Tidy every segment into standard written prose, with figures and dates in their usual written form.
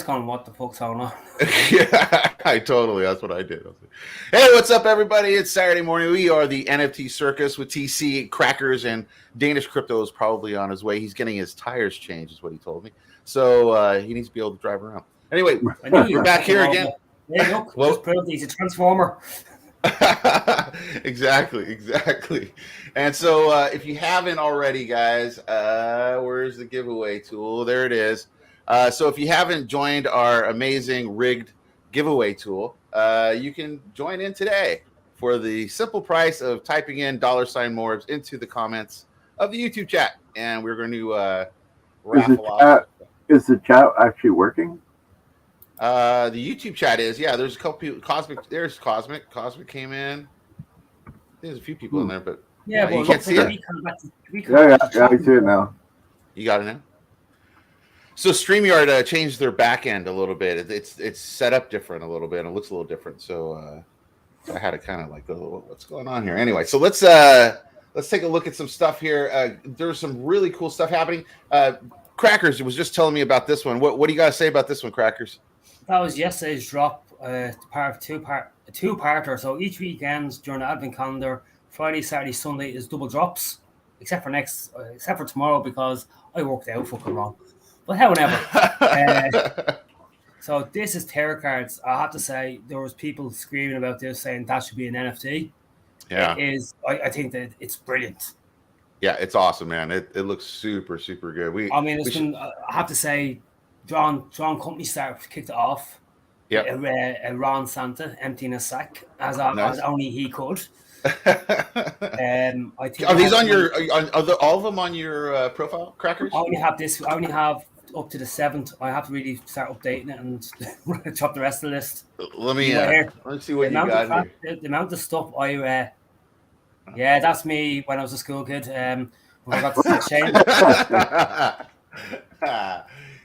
going, what the fuck's going on? Yeah, that's what I did. Hey, what's up, everybody? It's Saturday morning. We are the NFT Circus with TC, Crackers, and Danish Crypto is probably on his way. He's getting his tires changed, is what he told me. So he needs to be able to drive around. Anyway, we're back here again. Hey, look, just proved he's a transformer. Exactly. And so if you haven't already, guys, where's the giveaway tool? There it is. So if you haven't joined our amazing rigged giveaway tool, you can join in today for the simple price of typing in $MORBS into the comments of the YouTube chat. And we're going to raffle off. Is the chat actually working? The YouTube chat is, yeah. There's a couple people. There's Cosmic. Cosmic came in. There's a few people in there, but yeah, you can't see it. Yeah, I see it now. You got it now. So StreamYard changed their back end a little bit. It's set up different a little bit, and it looks a little different. So I had to kind of like go, what's going on here? Anyway, so let's take a look at some stuff here. There's some really cool stuff happening. Crackers was just telling me about this one. What do you guys say about this one, Crackers? That was yesterday's drop, part of a two-parter. So each weekend during the Advent calendar, Friday, Saturday, Sunday is double drops, except for tomorrow because I worked out fucking wrong. But however, so this is tarot cards. I have to say there was people screaming about this, saying that should be an NFT. Yeah, it is. I think that it's brilliant. Yeah, it's awesome, man. It looks super good. I have to say, John Company kicked it off. Yeah, a Ron Santa emptying a sack as only he could. I think are these on your? Are all of them on your profile, Crackers? I only have this. I only have up to the 7th. I have to really start updating it and chop the rest of the list. Let me see what you got here. The amount of stuff yeah, that's me when I was a school kid. When I got to exchange.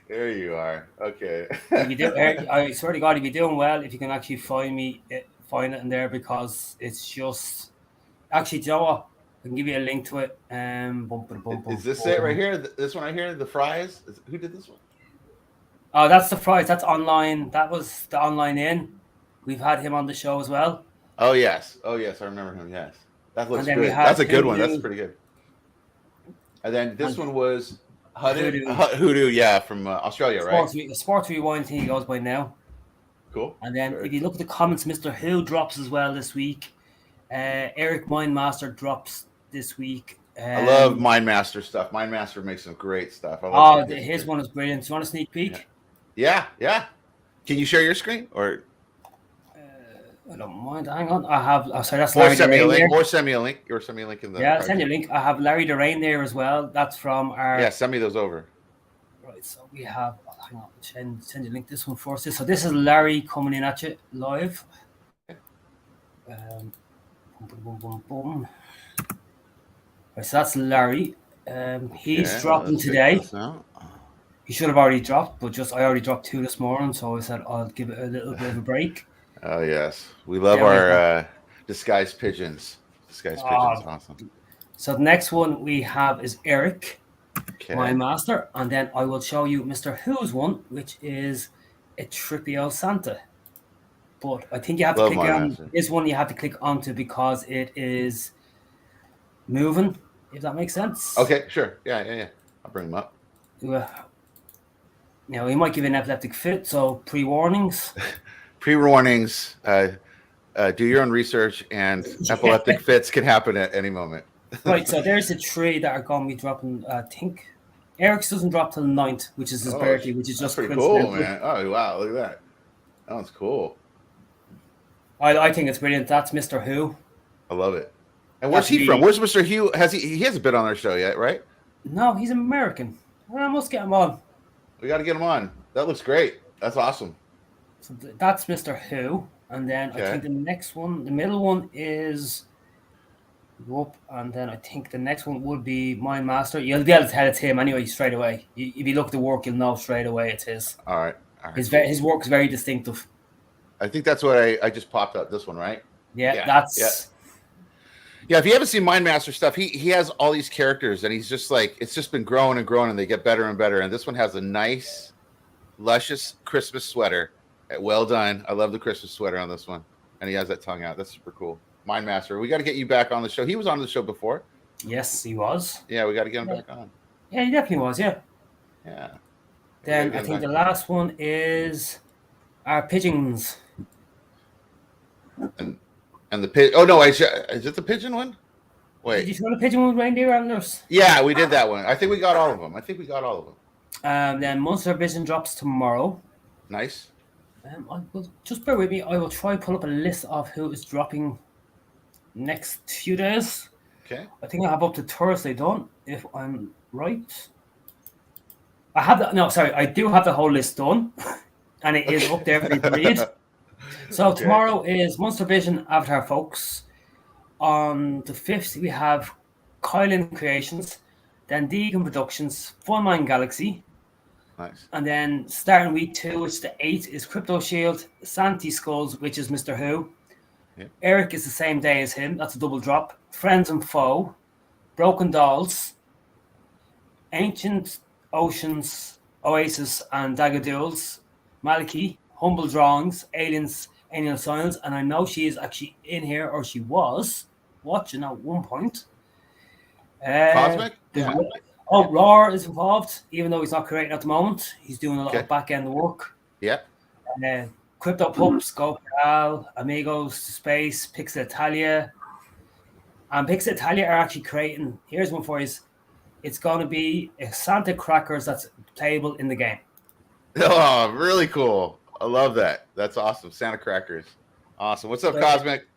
There you are. Okay. I swear to God, if you're doing well, if you can actually find it in there, because it's just actually, do you know what? I can give you a link to it. Is this it right here? This one right here, the fries? Who did this one? Oh, that's the fries. That's online. That was the online in. We've had him on the show as well. Oh yes, I remember him. Yes, that looks good. That's a good one. That's pretty good. And then this one was Hoodoo, yeah, from Australia, right? Sports Rewind, he goes by now. Cool. And then if you look at the comments, Mr. Who drops as well this week. Eric Mindmaster drops this week. I love Mindmaster stuff. Mindmaster makes some great stuff. His one is brilliant. Do you want a sneak peek? Yeah. Can you share your screen or? I don't mind. Hang on. I have. Oh, sorry, that's Larry. Or send me a link. Or send me a link in the. Yeah, I'll send you a link. I have Larry Derain there as well. That's from our. Yeah, send me those over. Right. So we have. Hang on. Send you a link. This one first. So this is Larry coming in at you live. Boom. Right, so that's Larry. He's dropping today. He should have already dropped, but I already dropped 2 this morning, so I said I'll give it a little bit of a break. Oh yes, we love our disguised pigeons. Awesome. So the next one we have is Eric, my master, and then I will show you Mr. Who's one, which is a Tripio Santa. But I think you have to click on this one. You have to click onto because it is moving. If that makes sense. Okay, sure. Yeah. I'll bring them up. Now he might give an epileptic fit, so pre-warnings. Pre-warnings, do your own research, and epileptic fits can happen at any moment. Right, so there's the 3 that are going to be dropping. I think Eric's doesn't drop till the 9th, which is his birthday, which is just pretty cool, man. Oh, wow, look at that. That one's cool. I think it's brilliant. That's Mr. Who. I love it. And where's he from? Where's Mr. Hugh? He hasn't been on our show yet, right? No, he's American. I must get him on. We got to get him on. That looks great. That's awesome. So that's Mr. Who, and then I think the next one, the middle one is up, and then I think the next one would be Mindmaster. You'll be able to tell it's him anyway straight away. If you look at the work, you'll know straight away it's his. All right. His work is very distinctive. I think that's what I just popped up. This one, right? Yeah, that's. Yeah, if you haven't seen Mindmaster stuff, he has all these characters, and he's just like, it's just been growing and growing, and they get better and better. And this one has a nice luscious Christmas sweater. Well done. I love the Christmas sweater on this one. And he has that tongue out. That's super cool. Mind Master, we got to get you back on the show. He was on the show before. Yes, he was. Yeah, we got to get him back on. Yeah, he definitely was. Yeah. Yeah. Then I think the last one is our pigeons. And the pigeon. Oh no, is it the pigeon one? Wait. Did you show the pigeon with reindeer antlers? Yeah, we did that one. I think we got all of them. Then Monster Vision drops tomorrow. Nice. Just bear with me. I will try pull up a list of who is dropping next few days. Okay. I think I have up to Thursday done, if I'm right. I do have the whole list done, and it is up there for you to read. So tomorrow is Monster Vision Avatar, folks. On the 5th, we have Kylan Creations, then Deegan Productions, Fun Mind Galaxy. Nice. And then starting week 2, which is the 8th, is Crypto Shield, Santi Skulls, which is Mr. Who. Yeah. Eric is the same day as him. That's a double drop. Friends and Foe, Broken Dolls, Ancient Oceans, Oasis and Dagger Duels, Maliki, Humble Drawings, Aliens, Alien Silence, and I know she is actually in here, or she was watching at one point. Cosmic? Yeah. Oh, Roar is involved, even though he's not creating at the moment. He's doing a lot of back-end work. Yep. Crypto Pups, Go Pal, Amigos, Space, Pixel Italia. And Pixel Italia are actually creating, here's one for you. It's going to be a Santa Crackers that's playable in the game. Oh, really cool. I love that. That's awesome. Santa Crackers. Awesome. What's up, Cosmic?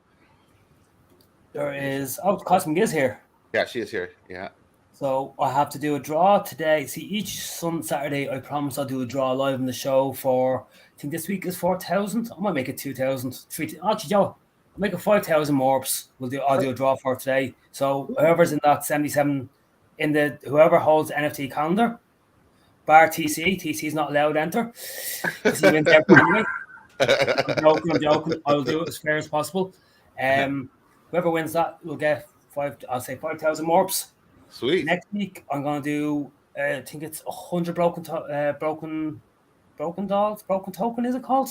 There is, Cosmic is here. Yeah, she is here. Yeah. So I have to do a draw today. See, each Saturday, I promise I'll do a draw live on the show for, I think this week is 4,000. I might make it 2,000. Actually, Joe, I'll make it 5,000 MORBS. I'll do a draw for today. So whoever's in that 77, whoever holds the NFT calendar, bar TC's not allowed to enter. TC wins every anyway. I'm joking. I'll do it as fair as possible. Whoever wins that will get 5,000 MORBS. Sweet. Next week, I'm going to do, I think it's 100 broken dolls. Broken token, is it called?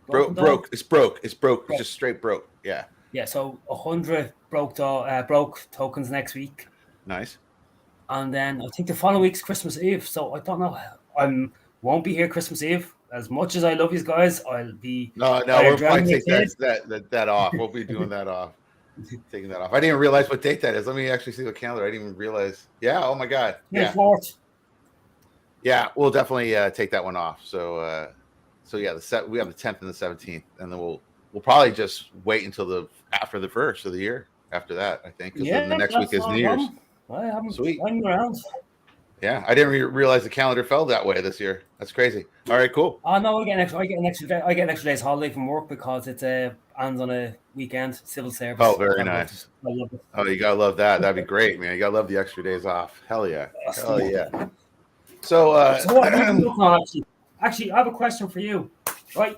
Broke. It's broke. It's just straight broke. Yeah. Yeah, so 100 broke tokens next week. Nice. And then I think the following week's Christmas Eve. So I don't know. I won't be here Christmas Eve. As much as I love you guys, I'll be. No, we'll probably take that off. We'll be doing that off. Taking that off. I didn't even realize what date that is. Let me actually see the calendar. I didn't even realize. Yeah. Oh my God. Yeah. 4th. Yeah, we'll definitely take that one off. So yeah, we have the 10th and the 17th, and then we'll probably just wait until after the 1st of the year. After that, I think. Yeah. Then the next week is New Year's. I haven't Sweet. hung around. Yeah, I didn't realize the calendar fell that way this year. That's crazy. All right, cool. Oh no, I get an extra day. I get an extra day's holiday from work because it's ends on a weekend, civil service. Oh, very nice. I love it. Oh, you gotta love that. That'd be great, man. You gotta love the extra days off. Hell yeah. Hell yeah. So what are you looking on, actually, I have a question for you. Right,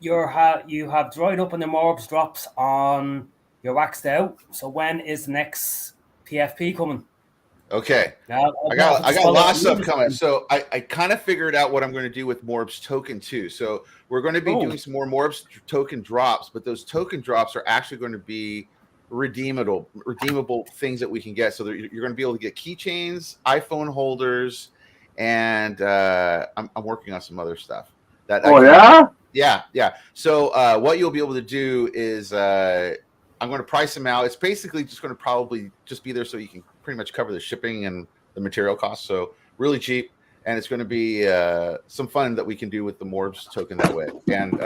you have dried up on the MORBS drops on your waxed out. So when is the next PFP coming? Okay. Now, I got lots of stuff coming. So I kind of figured out what I'm going to do with MORBS token too. So we're going to be doing some more MORBS token drops, but those token drops are actually going to be redeemable things that we can get. So you're going to be able to get keychains, iPhone holders, and I'm working on some other stuff. Yeah. So what you'll be able to do is I'm going to price them out. It's basically just going to probably just be there so you can pretty much cover the shipping and the material costs. So really cheap, and it's going to be some fun that we can do with the MORBS token that way. And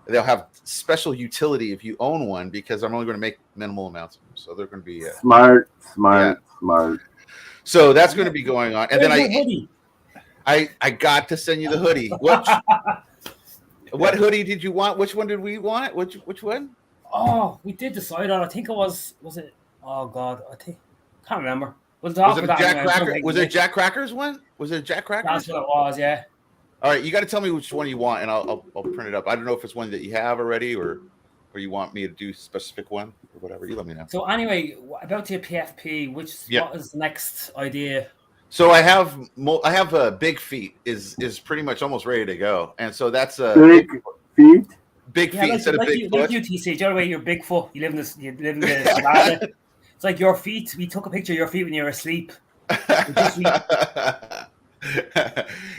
they'll have special utility if you own one, because I'm only going to make minimal amounts of them. So they're going to be smart. So that's going to be going on. And then I got to send you the hoodie. What hoodie did you want? Which one did we want? Which one? Oh, we did decide on. I think it was it? Oh God, can't remember. Was it Jack Cracker's one? Was it Jack Cracker's? That's what it was. Yeah. All right, you got to tell me which one you want, and I'll print it up. I don't know if it's one that you have already, or you want me to do a specific one, or whatever. You let me know. So anyway, about your PFP, what is the next idea? So I have a Big Feet is pretty much almost ready to go, and so that's a Big feet. Big Feet instead of Big like Foot. you, TC. Do you know the way you're Bigfoot? You live in this. You live in the savannah. It's like your feet. We took a picture of your feet when you were asleep.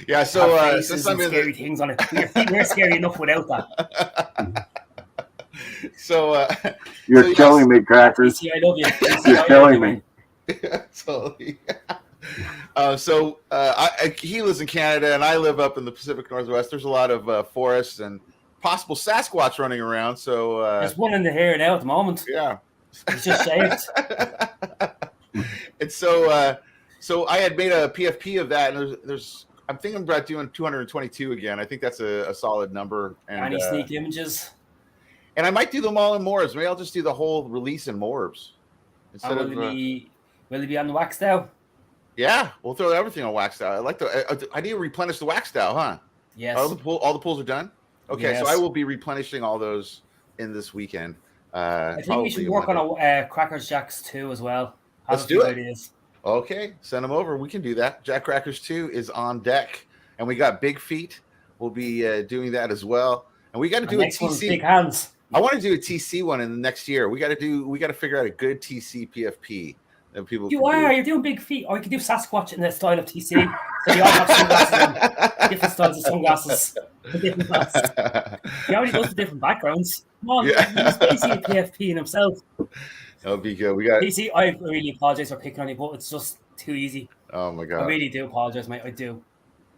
Yeah, so faces and scary things on it. Your feet were scary enough without that. So You're killing me, Crackers. TC, I love you. TC, You're killing me. Totally. He lives in Canada and I live up in the Pacific Northwest. There's a lot of forests and possible Sasquatch running around. So there's one in the hair now at the moment. Yeah, it's just shaved. And so I had made a PFP of that, and I'm thinking about doing 222 again. I think that's a solid number. And any sneak images? And I might do them all in M.O.R.B.S. Maybe I'll just do the whole release in M.O.R.B.S. instead of. Will it be on the wax style? Yeah, we'll throw everything on wax style. I need to replenish the wax style, huh? Yes. All the pools are done. Okay, yes. So I will be replenishing all those in this weekend. I think we should work on a Crackers Jacks 2 as well. Let's do it. Ideas. Okay, send them over. We can do that. Jack Crackers 2 is on deck, and we got Big Feet. We'll be doing that as well, and we got to do a TC. Big hands. I want to do a TC one in the next year. We got to figure out a good TC PFP that people. You're doing Big Feet, or you could do Sasquatch in the style of TC. So you all have sunglasses on. Different styles of sunglasses. Different glasses. He already does the different backgrounds. Come on, he's basically a PFP in himself. That'll be good. We got TC. I really apologize for picking on you, but it's just too easy. Oh my god! I really do apologize, mate. I do.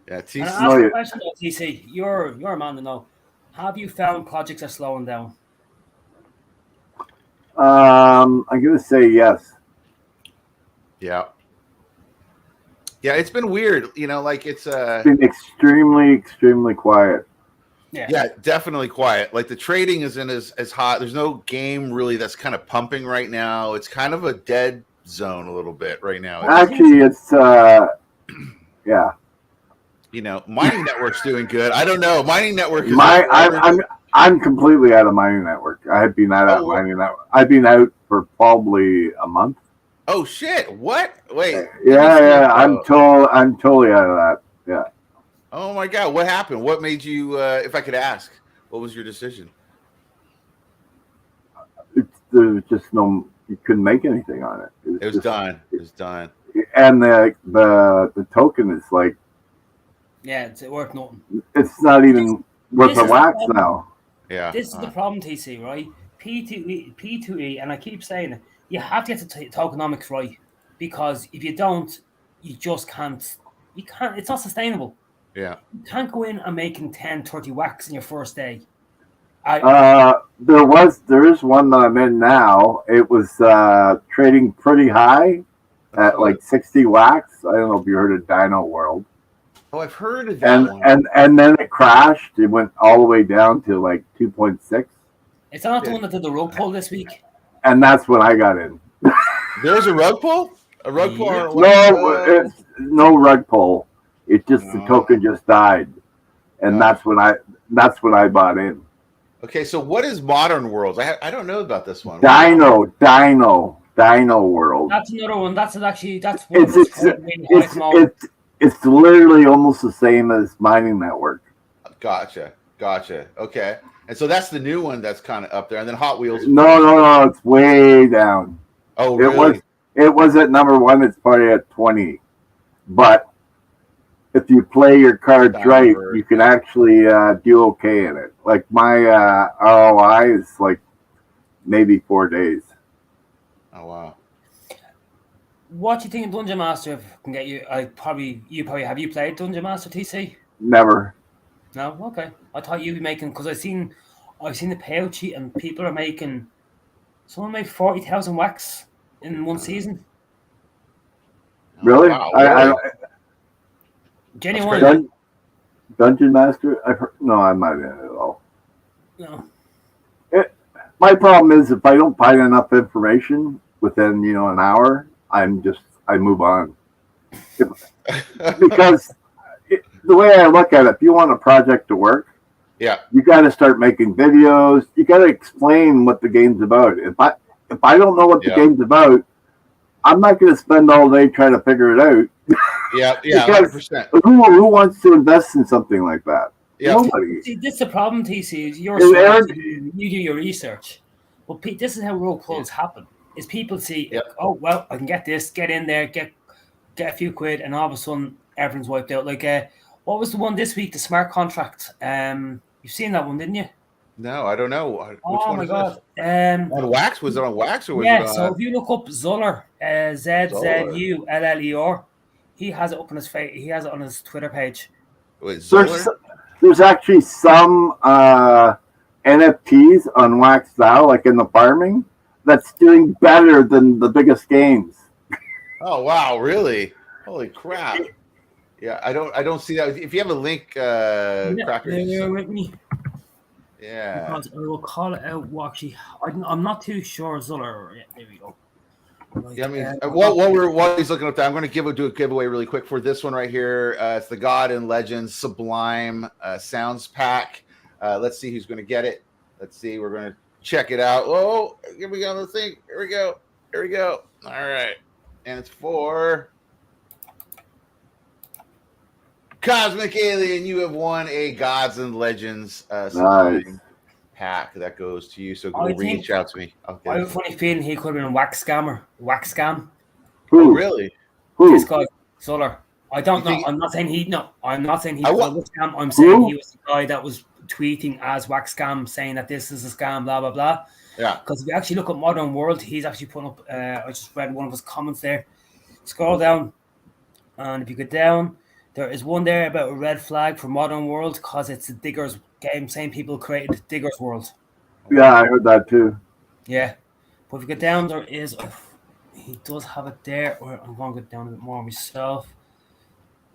Yeah, TC. And I ask a question though, TC. You're a man to know. Have you found projects are slowing down? I'm gonna say yes. Yeah. Yeah, it's been weird. It's been extremely quiet. Yeah, definitely quiet. Like the trading isn't as hot. There's no game really that's kind of pumping right now. It's kind of a dead zone a little bit right now. Actually, it's yeah. Mining Network's doing good. I don't know. Mining Network is I'm completely out of Mining Network. I have been out of Mining Network. I've been out for probably a month. Oh shit! What? Wait. Yeah. I'm totally out of that. Yeah. Oh my god! What happened? What made you? If I could ask, what was your decision? There was just no. You couldn't make anything on it. It was done. It was done. And the token is like. Yeah, it's worth nothing. It's not even worth a wax now. Yeah. This is the problem, TC, right? P2E, and I keep saying it. You have to get the tokenomics right, because if you don't, you just can't. You can't. It's not sustainable. Yeah. You can't go in and making 10, 30 wax in your first day. There is one that I'm in now. It was trading pretty high at like 60 wax. I don't know if you heard of Dino World. Oh, I've heard of that one. And then it crashed. It went all the way down to like 2.6. It's not the one that did the rug pull this week. And that's when I got in. There's a rug pull? A rug pull? No, it's no rug pull. It just the token just died, and that's when I bought in. Okay, so what is Modern Worlds? I don't know about this one. Dino World. That's another one. That's it's literally almost the same as Mining Network. Gotcha. Okay, and so that's the new one that's kind of up there, and then Hot Wheels. No, it's way down. Oh, really? It was at number 1. It's probably at 20, but if you play your cards right, you can actually do okay in it. Like my ROI is like maybe 4 days. Oh wow! What do you think of Dungeon Master? If I can get you, you probably have you played Dungeon Master, TC? Never. No, okay. I thought you'd be making, because I've seen the payout sheet and people are making. Someone made 40,000 wax in one season. Really? Wow, really? Genuine. Dungeon Master? I'm not in it at all. No. My problem is if I don't find enough information within an hour, I move on. Because the way I look at it, if you want a project to work, you got to start making videos. You got to explain what the game's about. If I don't know what the game's about, I'm not going to spend all day trying to figure it out. Yeah, Because 100%. who wants to invest in something like that? Yeah. Nobody. See, this is the problem, TC. You're And smart. Aaron- You do your research. But this is how rogue pulls happen. Is people see, Yep. oh well, I can get this, get in there, get a few quid, and all of a sudden everything's wiped out. Like, what was the one this week? The smart contract. You've seen that one, didn't you? No, I don't know. Which Oh one my is god. this? On Wax? Was it on Wax or was Yeah. it on? So if you look up Zuller, ZZULLER, he has it up on his face. He has it on his Twitter page. Wait, Zoller? There's actually some NFTs on Wax now, like in the farming, that's doing better than the biggest games. Oh wow, really? Holy crap! Yeah, I don't see that. If you have a link, Crackers. With me. Yeah. Because I will call it out. Well, actually, I'm not too sure. Zuller. Yeah, there we go. Right, Yeah, I mean, while he's looking up that, I'm going to do a giveaway really quick for this one right here. It's the God and Legends Sublime Sounds Pack. Let's see who's going to get it. Let's see. We're going to check it out. Oh, here we go. Let's see. Here we go. Here we go. All right. And it's for Cosmic Alien. You have won a Gods and Legends Sublime pack. That goes to you. So go reach out to me. I have a funny feeling he could have been a wax scammer. Wax scam. Oh, really? Who? This guy, Solar. I don't know. I'm not saying he. No, I'm not saying he was a scam. I'm saying he was the guy that was tweeting as wax scam, saying that this is a scam, blah blah blah. Yeah. Because if you actually look at Modern World, he's actually putting up. I just read one of his comments there. Scroll down, and if you go down, there is one there about a red flag for Modern World because it's a Diggers game. Same people created Diggers World. Yeah, I heard that too. Yeah, but if you go down, there is. He does have it there. Or I'm going to go down a bit more myself.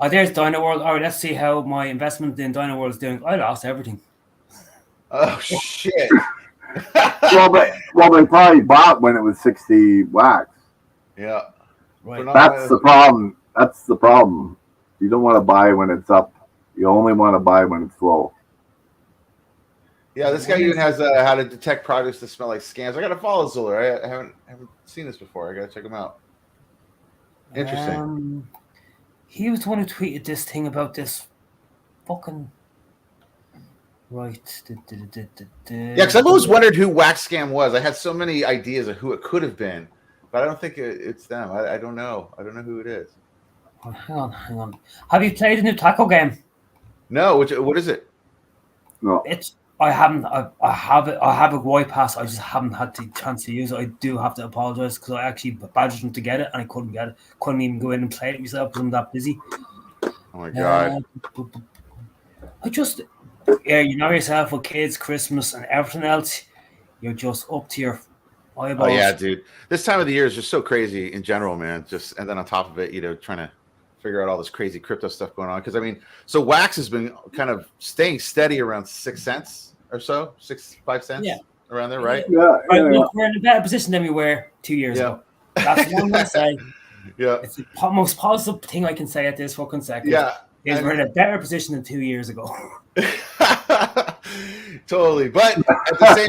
Oh, there's Dino World. All right, let's see how my investment in Dino World is doing. I lost everything. Oh shit! well, they probably bought when it was 60 wax. Yeah, right. That's the problem. That's the problem. You don't want to buy when it's up. You only want to buy when it's low. Yeah, this guy even has how to detect products that smell like scams. I got to follow Zuller. I haven't seen this before. I got to check him out. Interesting. He was the one who tweeted this thing about this fucking right. Yeah, because I've always wondered who Wax Scam was. I had so many ideas of who it could have been, but I don't think it's them. I don't know. I don't know who it is. Oh, hang on. Have you played the new taco game? No. What is it? No. I haven't. I have it. I have a Y pass. I just haven't had the chance to use it. I do have to apologize because I actually badged him to get it and I couldn't get it. Couldn't even go in and play it myself because I'm that busy. Oh my god! I just, you know yourself with kids, Christmas, and everything else. You're just up to your eyeballs. Oh yeah, dude. This time of the year is just so crazy in general, man. Just and then on top of it, trying to figure out all this crazy crypto stuff going on. Because I mean, so Wax has been kind of staying steady around 6 cents or so, 5 cents, around there, right? Yeah. Look, we're in a better position than we were 2 years ago. That's what I'm gonna say. Yeah, it's the most positive thing I can say at this fucking second. Yeah, we're in a better position than 2 years ago. Totally, but at the same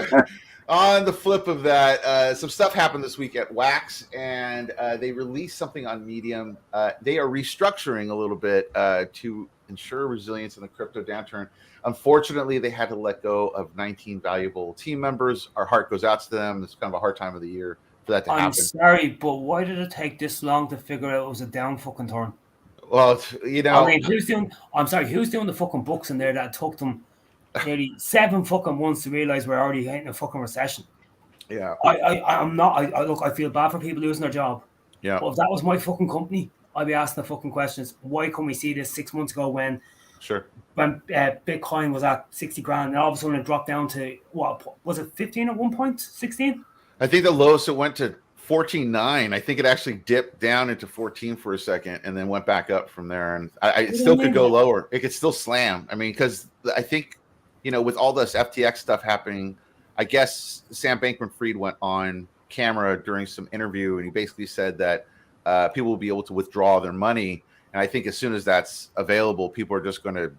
time. On the flip of that, some stuff happened this week at Wax, and they released something on Medium. They are restructuring a little bit to ensure resilience in the crypto downturn. Unfortunately, they had to let go of 19 valuable team members. Our heart goes out to them. It's kind of a hard time of the year for that to happen. I'm sorry, but why did it take this long to figure out it was a down fucking turn? Well, I mean, who's doing the fucking books in there that took them nearly 7 fucking months to realize we're already in a fucking recession? Yeah. I'm not. Look, I feel bad for people losing their job. Yeah. But if that was my fucking company, I'd be asking the fucking questions. Why couldn't we see this 6 months ago when Bitcoin was at 60 grand and all of a sudden it dropped down to what was it, 15 at one point, 16? I think the lowest it went to 14.9. I think it actually dipped down into 14 for a second and then went back up from there. And it still could go lower. It could still slam. I mean, because I think, with all this FTX stuff happening, I guess Sam Bankman-Fried went on camera during some interview and he basically said that people will be able to withdraw their money. And I think as soon as that's available, people are just going to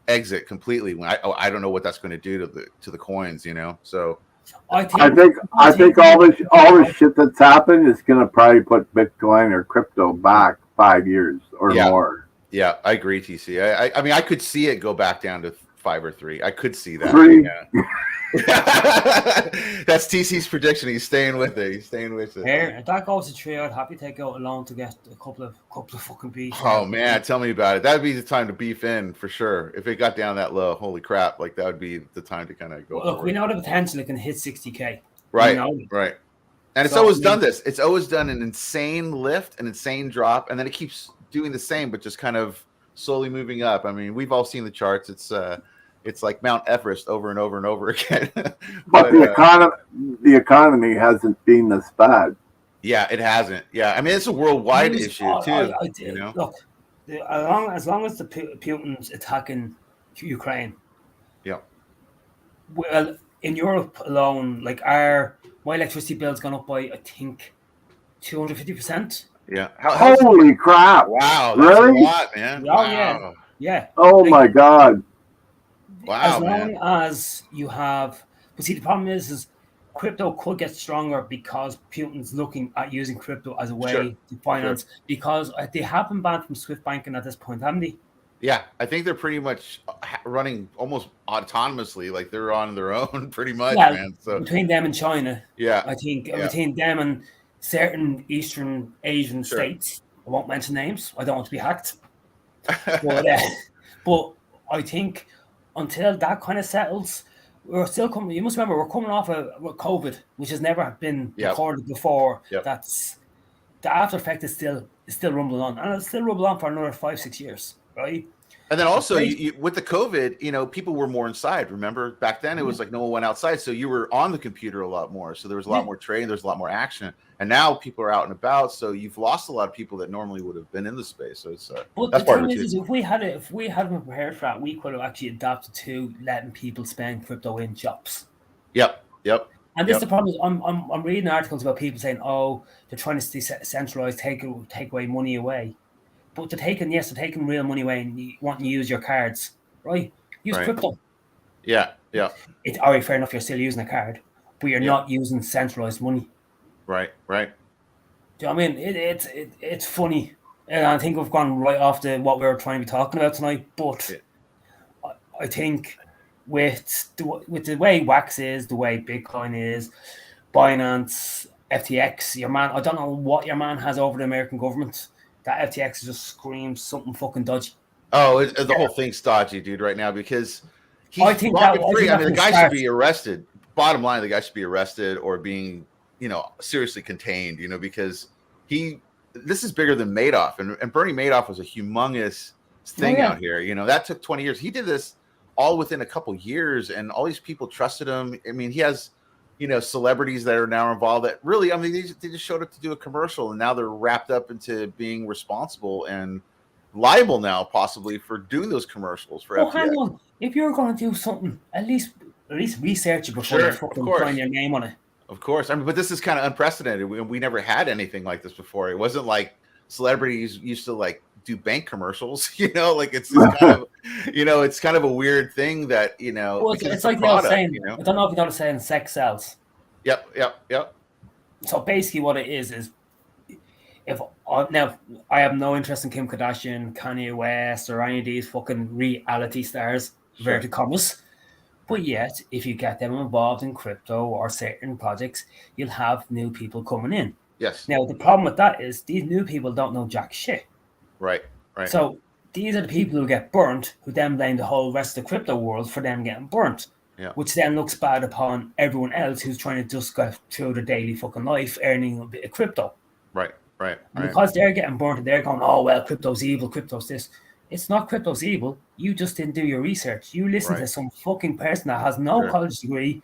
exit completely. I don't know what that's going to do to the coins, So I think all the shit that's happened is gonna probably put Bitcoin or crypto back 5 years or more. Yeah, I agree, TC. I mean, I could see it go back down to 5 or 3. I could see that. 3. Yeah. That's TC's prediction. He's staying with it. Here, if that goes to 3, I'd happy take out a loan to get a couple of fucking beats. Oh man, tell me about it. That'd be the time to beef in for sure. If it got down that low, holy crap! Like that would be the time to kind of go. Look, we know the potential it can hit 60K. Right, right. And it's always done this. It's always done an insane lift, an insane drop, and then it keeps doing the same, but just kind of slowly moving up. I mean, we've all seen the charts. It's like Mount Everest over and over and over again. but the economy hasn't been this bad. Yeah, it hasn't. Yeah, I mean it's a worldwide issue too. You know? Look, as long as the Putin's attacking Ukraine. Yeah. Well, in Europe alone, like my electricity bill's gone up by I think 250%. Yeah. Holy crap! Wow, that's really? A lot, man. Oh wow. Yeah. Oh like, my god. Wow, as long as you have, but see, the problem is crypto could get stronger because Putin's looking at using crypto as a way to finance. Because they have been banned from Swift banking at this point, haven't they? Yeah, I think they're pretty much running almost autonomously, like they're on their own, pretty much, man. So between them and China, I think between them and certain Eastern Asian states, I won't mention names. I don't want to be hacked, but I think. Until that kind of settles, we're still coming. You must remember, we're coming off of COVID, which has never been recorded before. That's the after effect is still rumbling on, and it'll still rumble on for another 5-6 years, right? And then also, with the COVID, people were more inside. Remember, back then it was like no one went outside, so you were on the computer a lot more. So there was a lot more trading, there's a lot more action, and now people are out and about. So you've lost a lot of people that normally would have been in the space. So it's but that's the part of thing it. Is if we had been prepared for that, we could have actually adapted to letting people spend crypto in shops. Yep. And this is the problem. Is I'm reading articles about people saying, "Oh, they're trying to decentralize, take away money away." But they're taking real money away and you want to use your cards, right? Use crypto. Yeah. It's all right, fair enough, you're still using a card, but you're not using centralized money. Right. Do you know what I mean? It's funny. And I think we've gone right off what we were trying to be talking about tonight, but I think with the way Wax is, the way Bitcoin is, Binance, FTX, your man, I don't know what your man has over the American government. That FTX just screams something fucking dodgy. Oh, the whole thing's dodgy, dude, right now because he's free. The guy should be arrested. Bottom line, the guy should be arrested or being, seriously contained, because this is bigger than Madoff. And Bernie Madoff was a humongous thing out here. That took 20 years. He did this all within a couple years and all these people trusted him. I mean, he has celebrities that are now involved that really, I mean, they just showed up to do a commercial and now they're wrapped up into being responsible and liable now possibly for doing those commercials for FTX. Hang on. If you're going to do something, at least research it before you fucking find your name on it. Of course. I mean, but this is kind of unprecedented. We never had anything like this before. It wasn't like celebrities used to like do bank commercials, like it's kind of, it's kind of a weird thing that, well, it's like the old saying, I don't know if you know the saying, sex sells. Yep. So basically what it is now I have no interest in Kim Kardashian, Kanye West, or any of these fucking reality stars, inverted commas. But yet, if you get them involved in crypto or certain projects, you'll have new people coming in. Yes. Now, the problem with that is these new people don't know jack shit. Right. So these are the people who get burnt, who then blame the whole rest of the crypto world for them getting burnt. Yeah. Which then looks bad upon everyone else who's trying to just go through their daily fucking life earning a bit of crypto. Right. And because they're getting burnt and they're going, oh, well, crypto's evil, crypto's this. It's not crypto's evil. You just didn't do your research. You listen to some fucking person that has no college degree,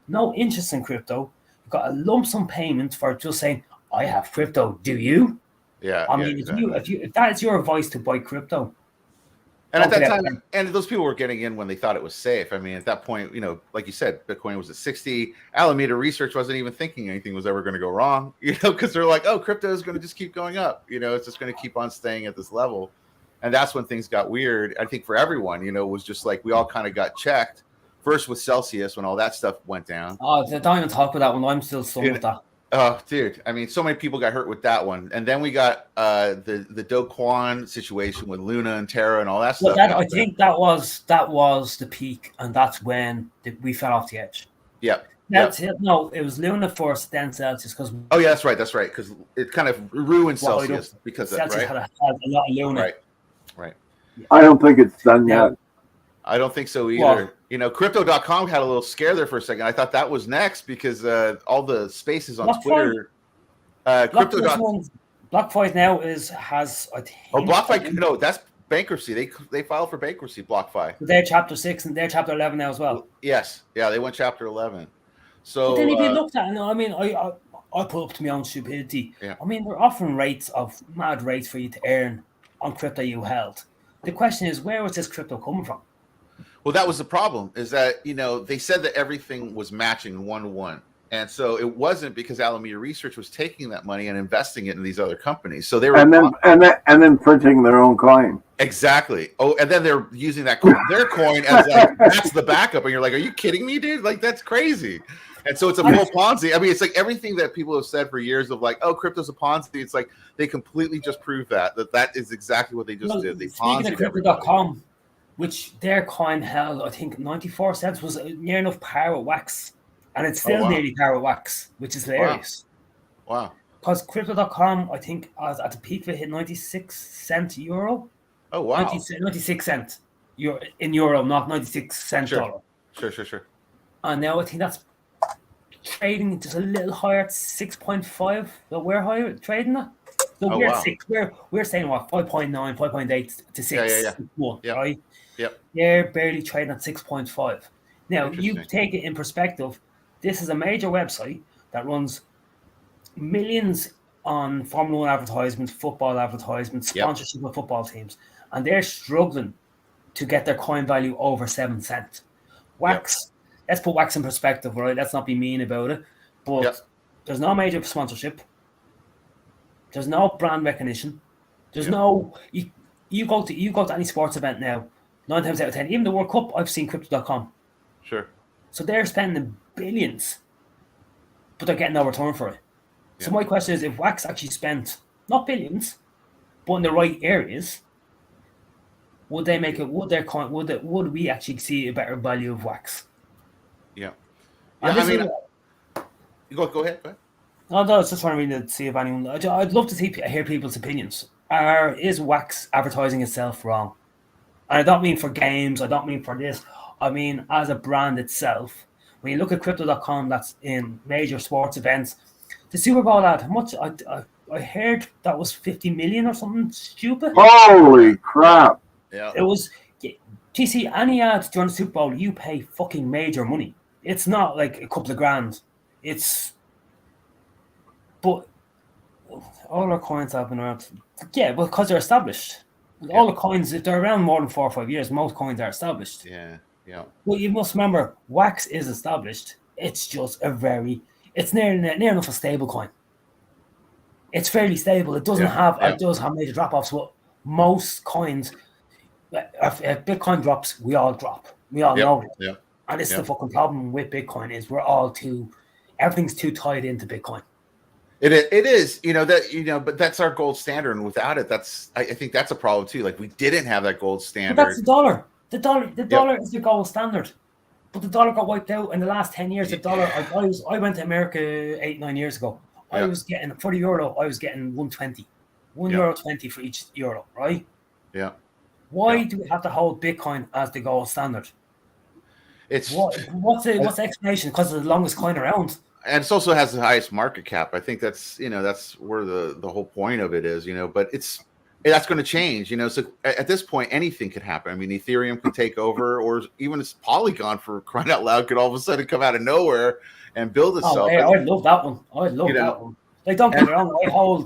no interest in crypto. You've got a lump sum payment for just saying, I have crypto. Do you? Yeah. I mean, if that is your advice to buy crypto. And at that time, and those people were getting in when they thought it was safe. I mean, at that point, like you said, Bitcoin was at 60. Alameda Research wasn't even thinking anything was ever going to go wrong, because they're like, oh, crypto is going to just keep going up. It's just going to keep on staying at this level. And that's when things got weird. I think for everyone, was just like we all kind of got checked First with Celsius when all that stuff went down. Oh, don't even talk about that one. I'm still stunned with that. Oh, dude! I mean, so many people got hurt with that one, and then we got the Do Kwon situation with Luna and Terra and all that stuff. I think that was the peak, and that's when we fell off the edge. Yeah. That's it. No, it was Luna first, then Celsius. Because that's right. Because it kind of ruined Celsius because Celsius had a lot of Luna. Right. I don't think it's done yet. I don't think so either. Well, Crypto.com had a little scare there for a second. I thought that was next because all the spaces on Twitter. BlockFi now has I think. Oh, BlockFi! No, that's bankruptcy. They filed for bankruptcy. BlockFi. They're Chapter 6 and they're Chapter 11 now as well. Yes, yeah, they went Chapter 11. So but then if you looked at it, I mean, I put up to my own stupidity. Yeah. I mean, they're offering mad rates for you to earn on crypto you held. The question is, where was this crypto coming from? Well, that was the problem. Is that they said that everything was matching 1-to-1. And so it wasn't because Alameda Research was taking that money and investing it in these other companies. So they were and then printing their own coin. Exactly. Oh, and then they're using their coin as like that's the backup. And you're like, are you kidding me, dude? Like that's crazy. And so it's a full Ponzi. I mean, it's like everything that people have said for years of like, oh, crypto's a Ponzi. It's like they completely just proved that is exactly what they just did. They Ponzi'd Crypto.com, which their coin held, I think 94 cents was near enough par with Wax. And it's still nearly par with Wax, which is hilarious. Wow. Because Crypto.com, I think, at the peak, it hit 96 cent euro. Oh, wow. 96 cent in euro, not 96 cent dollar. Sure. And now I think that's trading just a little higher at 6.5. So we're higher trading that. So we're 6. We're saying what, 5.9, 5.8 to 6. Yeah. 1, yep. Right? Yep. They're barely trading at 6.5. Now, you take it in perspective. This is a major website that runs millions on Formula 1 advertisements, football advertisements, sponsorship of football teams, and they're struggling to get their coin value over 7 cents. Wax, let's put Wax in perspective, right? Let's not be mean about it, but there's no major sponsorship. There's no brand recognition. There's no you go to any sports event now, 9 times out of 10, even the World Cup, I've seen Crypto.com. Sure. So they're spending billions, but they're getting no return for it. Yeah. So my question is, if Wax actually spent not billions, but in the right areas, would they make it? Would their coin? Would we actually see a better value of Wax? Yeah. I mean, go ahead. No, I was just trying to see if anyone. I'd love to hear people's opinions. Is Wax advertising itself wrong? And I don't mean for games. I don't mean for this. I mean, as a brand itself, when you look at Crypto.com, that's in major sports events. The Super Bowl ad, how much? I heard that was 50 million or something stupid. Holy crap! Yeah, it was. TC, any ad during the Super Bowl, you pay fucking major money. It's not like a couple of grand. But all our coins have been around. Yeah, well, because they're established. All the coins, if they're around more than 4 or 5 years, most coins are established. Yeah. Well, you must remember, Wax is established. It's just it's near enough a stable coin. It's fairly stable. It doesn't it does have major drop-offs, but most coins, if Bitcoin drops, we all drop. We all know it. Yeah. And it's the fucking problem with Bitcoin is everything's too tied into Bitcoin. It is, but that's our gold standard, and without it, I think that's a problem too. Like we didn't have that gold standard. But that's the dollar. The dollar is the gold standard. But the dollar got wiped out in the last 10 years. The dollar. I went to America 8-9 years ago. I was getting for the euro. I was getting €1.20, €1.20 for each euro, right? Yeah. Why do we have to hold Bitcoin as the gold standard? What's the explanation? Because it's the longest coin around. And it also has the highest market cap. I think that's where the whole point of it is, but that's going to change, so at this point anything could happen. I mean, Ethereum could take over, or even Polygon, for crying out loud, could all of a sudden come out of nowhere and build itself. I'd love that one. That one. Like, don't get me wrong,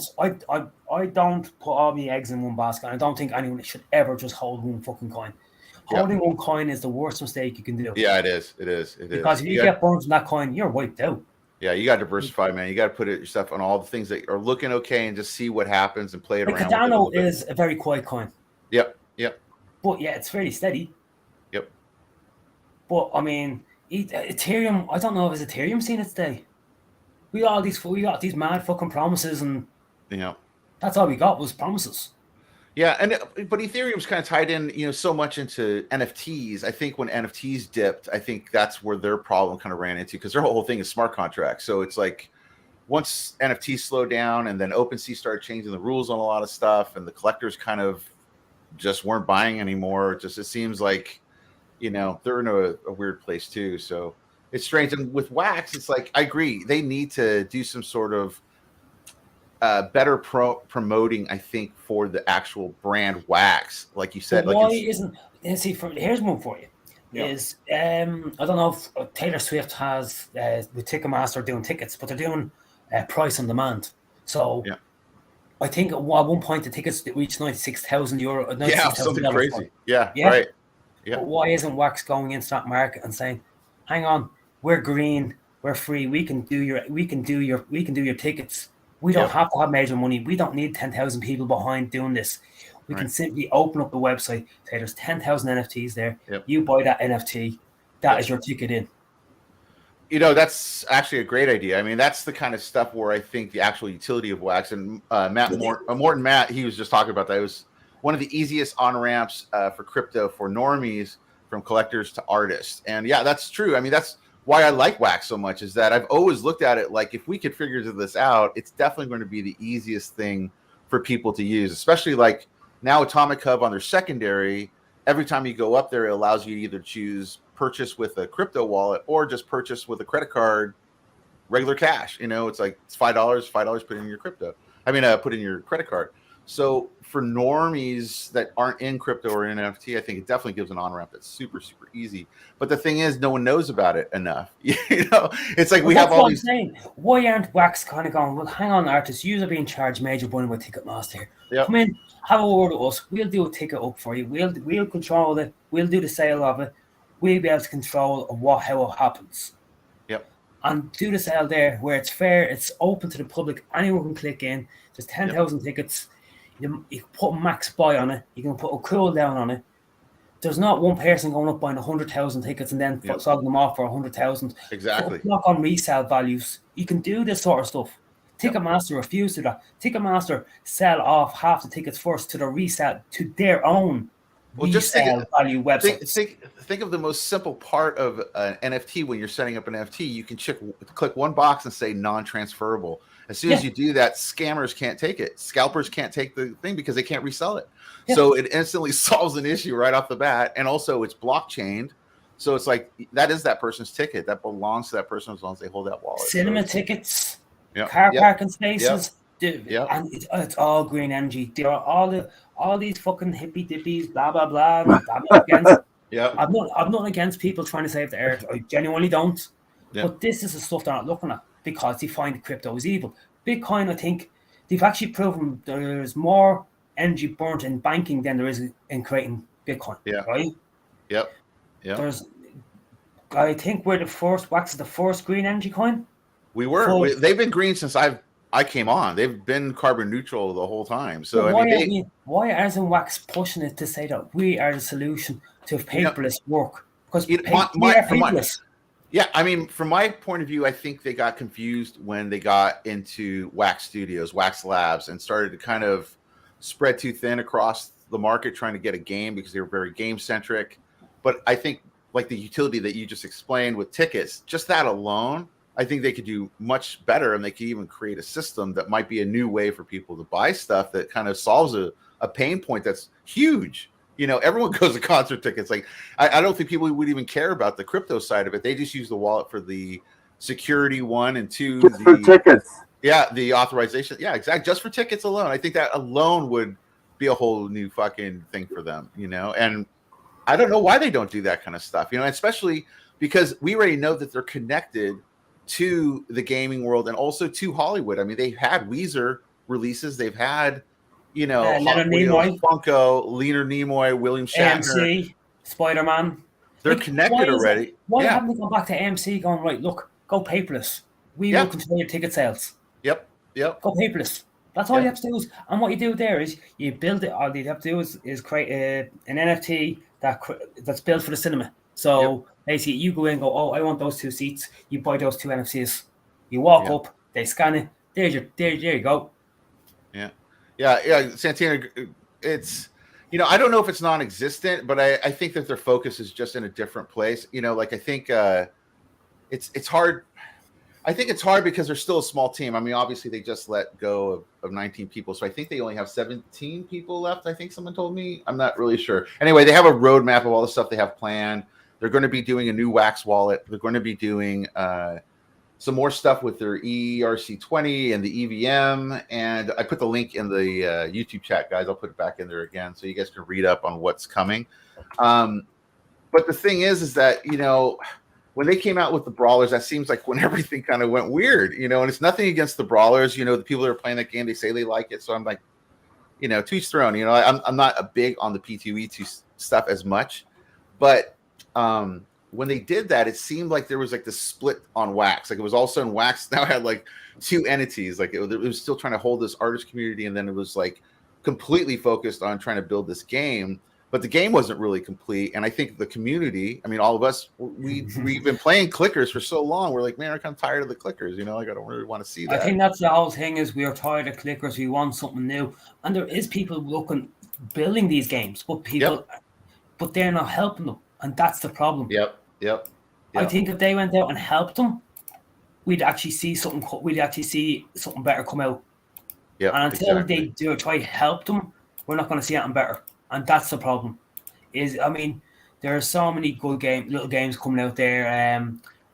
I don't put all my eggs in one basket. I don't think anyone should ever just hold one fucking coin. Holding one coin is the worst mistake you can do. Yeah, it is. Because if you get burned from that coin, you're wiped out. Yeah, you got to diversify, man. You got to put yourself on all the things that are looking okay and just see what happens and play it around. Cardano is a very quiet coin. Yep. But yeah, it's fairly steady. Yep. But I mean, Ethereum. I don't know if it's Ethereum seen its day. We got these mad fucking promises, and that's all we got was promises. Yeah, but Ethereum's kind of tied in, so much into NFTs. I think when NFTs dipped, I think that's where their problem kind of ran into, because their whole thing is smart contracts. So it's like once NFTs slowed down, and then OpenSea started changing the rules on a lot of stuff, and the collectors kind of just weren't buying anymore. It seems like, they're in a weird place too. So it's strange. And with Wax, it's like, I agree, they need to do some sort of better promoting, I think, for the actual brand Wax, like you said. But why isn't? Here's one for you. Is I don't know if Taylor Swift has with Ticketmaster doing tickets, but they're doing price on demand. So I think at one point the tickets reached €96,000. Yeah, something crazy. Yeah, right. Yeah. But why isn't Wax going into that market and saying, "Hang on, we're green, we're free, we can do your tickets. We don't have to have major money. We don't need 10,000 people behind doing this. We can simply open up the website, say there's 10,000 NFTs there. Yep. You buy that NFT, that is your ticket in." That's actually a great idea. I mean, that's the kind of stuff where I think the actual utility of Wax, and Morton Matt, he was just talking about that. It was one of the easiest on-ramps for crypto for normies, from collectors to artists. And yeah, that's true. I mean, that's why I like Wax so much, is that I've always looked at it like, if we could figure this out, it's definitely going to be the easiest thing for people to use, especially like now Atomic Hub on their secondary. Every time you go up there, it allows you to either choose purchase with a crypto wallet or just purchase with a credit card, regular cash. It's like it's $5, put in your crypto. Put in your credit card. So for normies that aren't in crypto or in NFT, I think it definitely gives an on-ramp that's super, super easy. But the thing is, no one knows about it enough. It's like we have all these. Saying. Why aren't Wax kind of going, well, hang on, artists, you're being charged major money with Ticketmaster here. Yep. Come in, have a word with us. We'll do a ticket up for you. We'll control it. We'll do the sale of it. We'll be able to control how it happens. Yep. And do the sale there where it's fair, it's open to the public. Anyone can click in. There's 10,000 tickets. You can put a max buy on it. You can put a cool down on it. There's not one person going up buying 100,000 tickets and then selling them off for 100,000. Exactly. Knock on resale values. You can do this sort of stuff. Ticketmaster refused to do that. Ticketmaster sell off half the tickets first to the resale, to their own resale value websites. Think of the most simple part of an NFT. When you're setting up an NFT, you can click one box and say non-transferable. As soon as you do that, scammers can't take it. Scalpers can't take the thing because they can't resell it. Yeah. So it instantly solves an issue right off the bat. And also it's blockchained. So it's like, that is that person's ticket. That belongs to that person as long as they hold that wallet. Cinema tickets, car parking spaces. And it's all green energy. There are all these fucking hippie dippies, blah, blah, blah. I'm not against I'm not against people trying to save the earth. I genuinely don't. Yeah. But this is the stuff they're not looking at, because they find crypto is evil. Bitcoin, I think, they've actually proven there's more energy burnt in banking than there is in creating Bitcoin. Yeah. Right? Yep. Yeah. I think we're the first. Wax is the first green energy coin. We were. They've been green since I came on. They've been carbon neutral the whole time. So why isn't Wax pushing it to say that we are the solution to paperless work? Because paperless. Yeah, from my point of view, I think they got confused when they got into Wax Studios, Wax Labs, and started to kind of spread too thin across the market, trying to get a game, because they were very game centric. But I think, like the utility that you just explained with tickets, just that alone, I think they could do much better, and they could even create a system that might be a new way for people to buy stuff that kind of solves a pain point that's huge. Everyone goes to concert tickets. Like, I don't think people would even care about the crypto side of it. They just use the wallet for the security, one, and two, for tickets. Yeah, the authorization. Yeah, exactly. Just for tickets alone. I think that alone would be a whole new fucking thing for them, And I don't know why they don't do that kind of stuff, especially because we already know that they're connected to the gaming world and also to Hollywood. They've had Weezer releases. They've had, Leonard Nimoy, Funko, Leonard Nimoy, William Shatner, AMC, Spider-Man. They're connected already. Why haven't they gone back to AMC going, right, look, go paperless. We will control your ticket sales. Yep. Go paperless. That's all you have to do. And what you do there is you build it. All you have to do is create an NFT that's built for the cinema. So Basically, you go in and go, oh, I want those 2 seats. You buy those 2 NFTs. You walk up, they scan it. There you go. Yeah. Santana, it's, I don't know if it's non-existent, but I think that their focus is just in a different place. Like I think it's hard. I think it's hard because they're still a small team. I mean, obviously they just let go of 19 people. So I think they only have 17 people left. I think someone told me. I'm not really sure. Anyway, they have a roadmap of all the stuff they have planned. They're going to be doing a new Wax wallet. They're going to be doing some more stuff with their ERC20 and the EVM. And I put the link in the YouTube chat, guys. I'll put it back in there again so you guys can read up on what's coming. But the thing is that, when they came out with the brawlers, that seems like when everything kind of went weird, and it's nothing against the brawlers. The people that are playing that game, they say they like it. So I'm like, to each their own. I'm not a big on the P2E2 stuff as much, but when they did that, it seemed like there was like the split on Wax. Like it was all of a sudden Wax now had like 2 entities. Like it was still trying to hold this artist community, and then it was like completely focused on trying to build this game. But the game wasn't really complete. And I think the community, I mean, all of us, we've been playing clickers for so long. We're like, man, I'm kind of tired of the clickers. Like, I don't really want to see that. I think that's the whole thing is we are tired of clickers. We want something new. And there is people building these games, but but they're not helping them. And that's the problem. Yep. I think if they went out and helped them, we'd actually see something better come out. Yeah. And until they do try to help them, we're not going to see anything better. And that's the problem. There are so many good little games coming out there.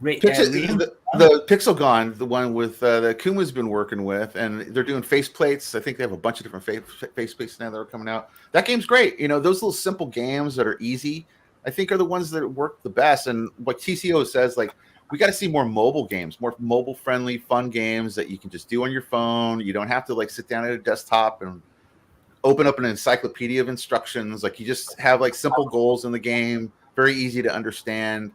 The Pixelgon, the one with the Kuma's been working with, and they're doing faceplates. I think they have a bunch of different faceplates now that are coming out. That game's great. Those little simple games that are easy, I think, are the ones that work the best. And like TCO says, like, we got to see more mobile games, more mobile-friendly, fun games that you can just do on your phone. You don't have to like sit down at a desktop and open up an encyclopedia of instructions. Like you just have like simple goals in the game, very easy to understand.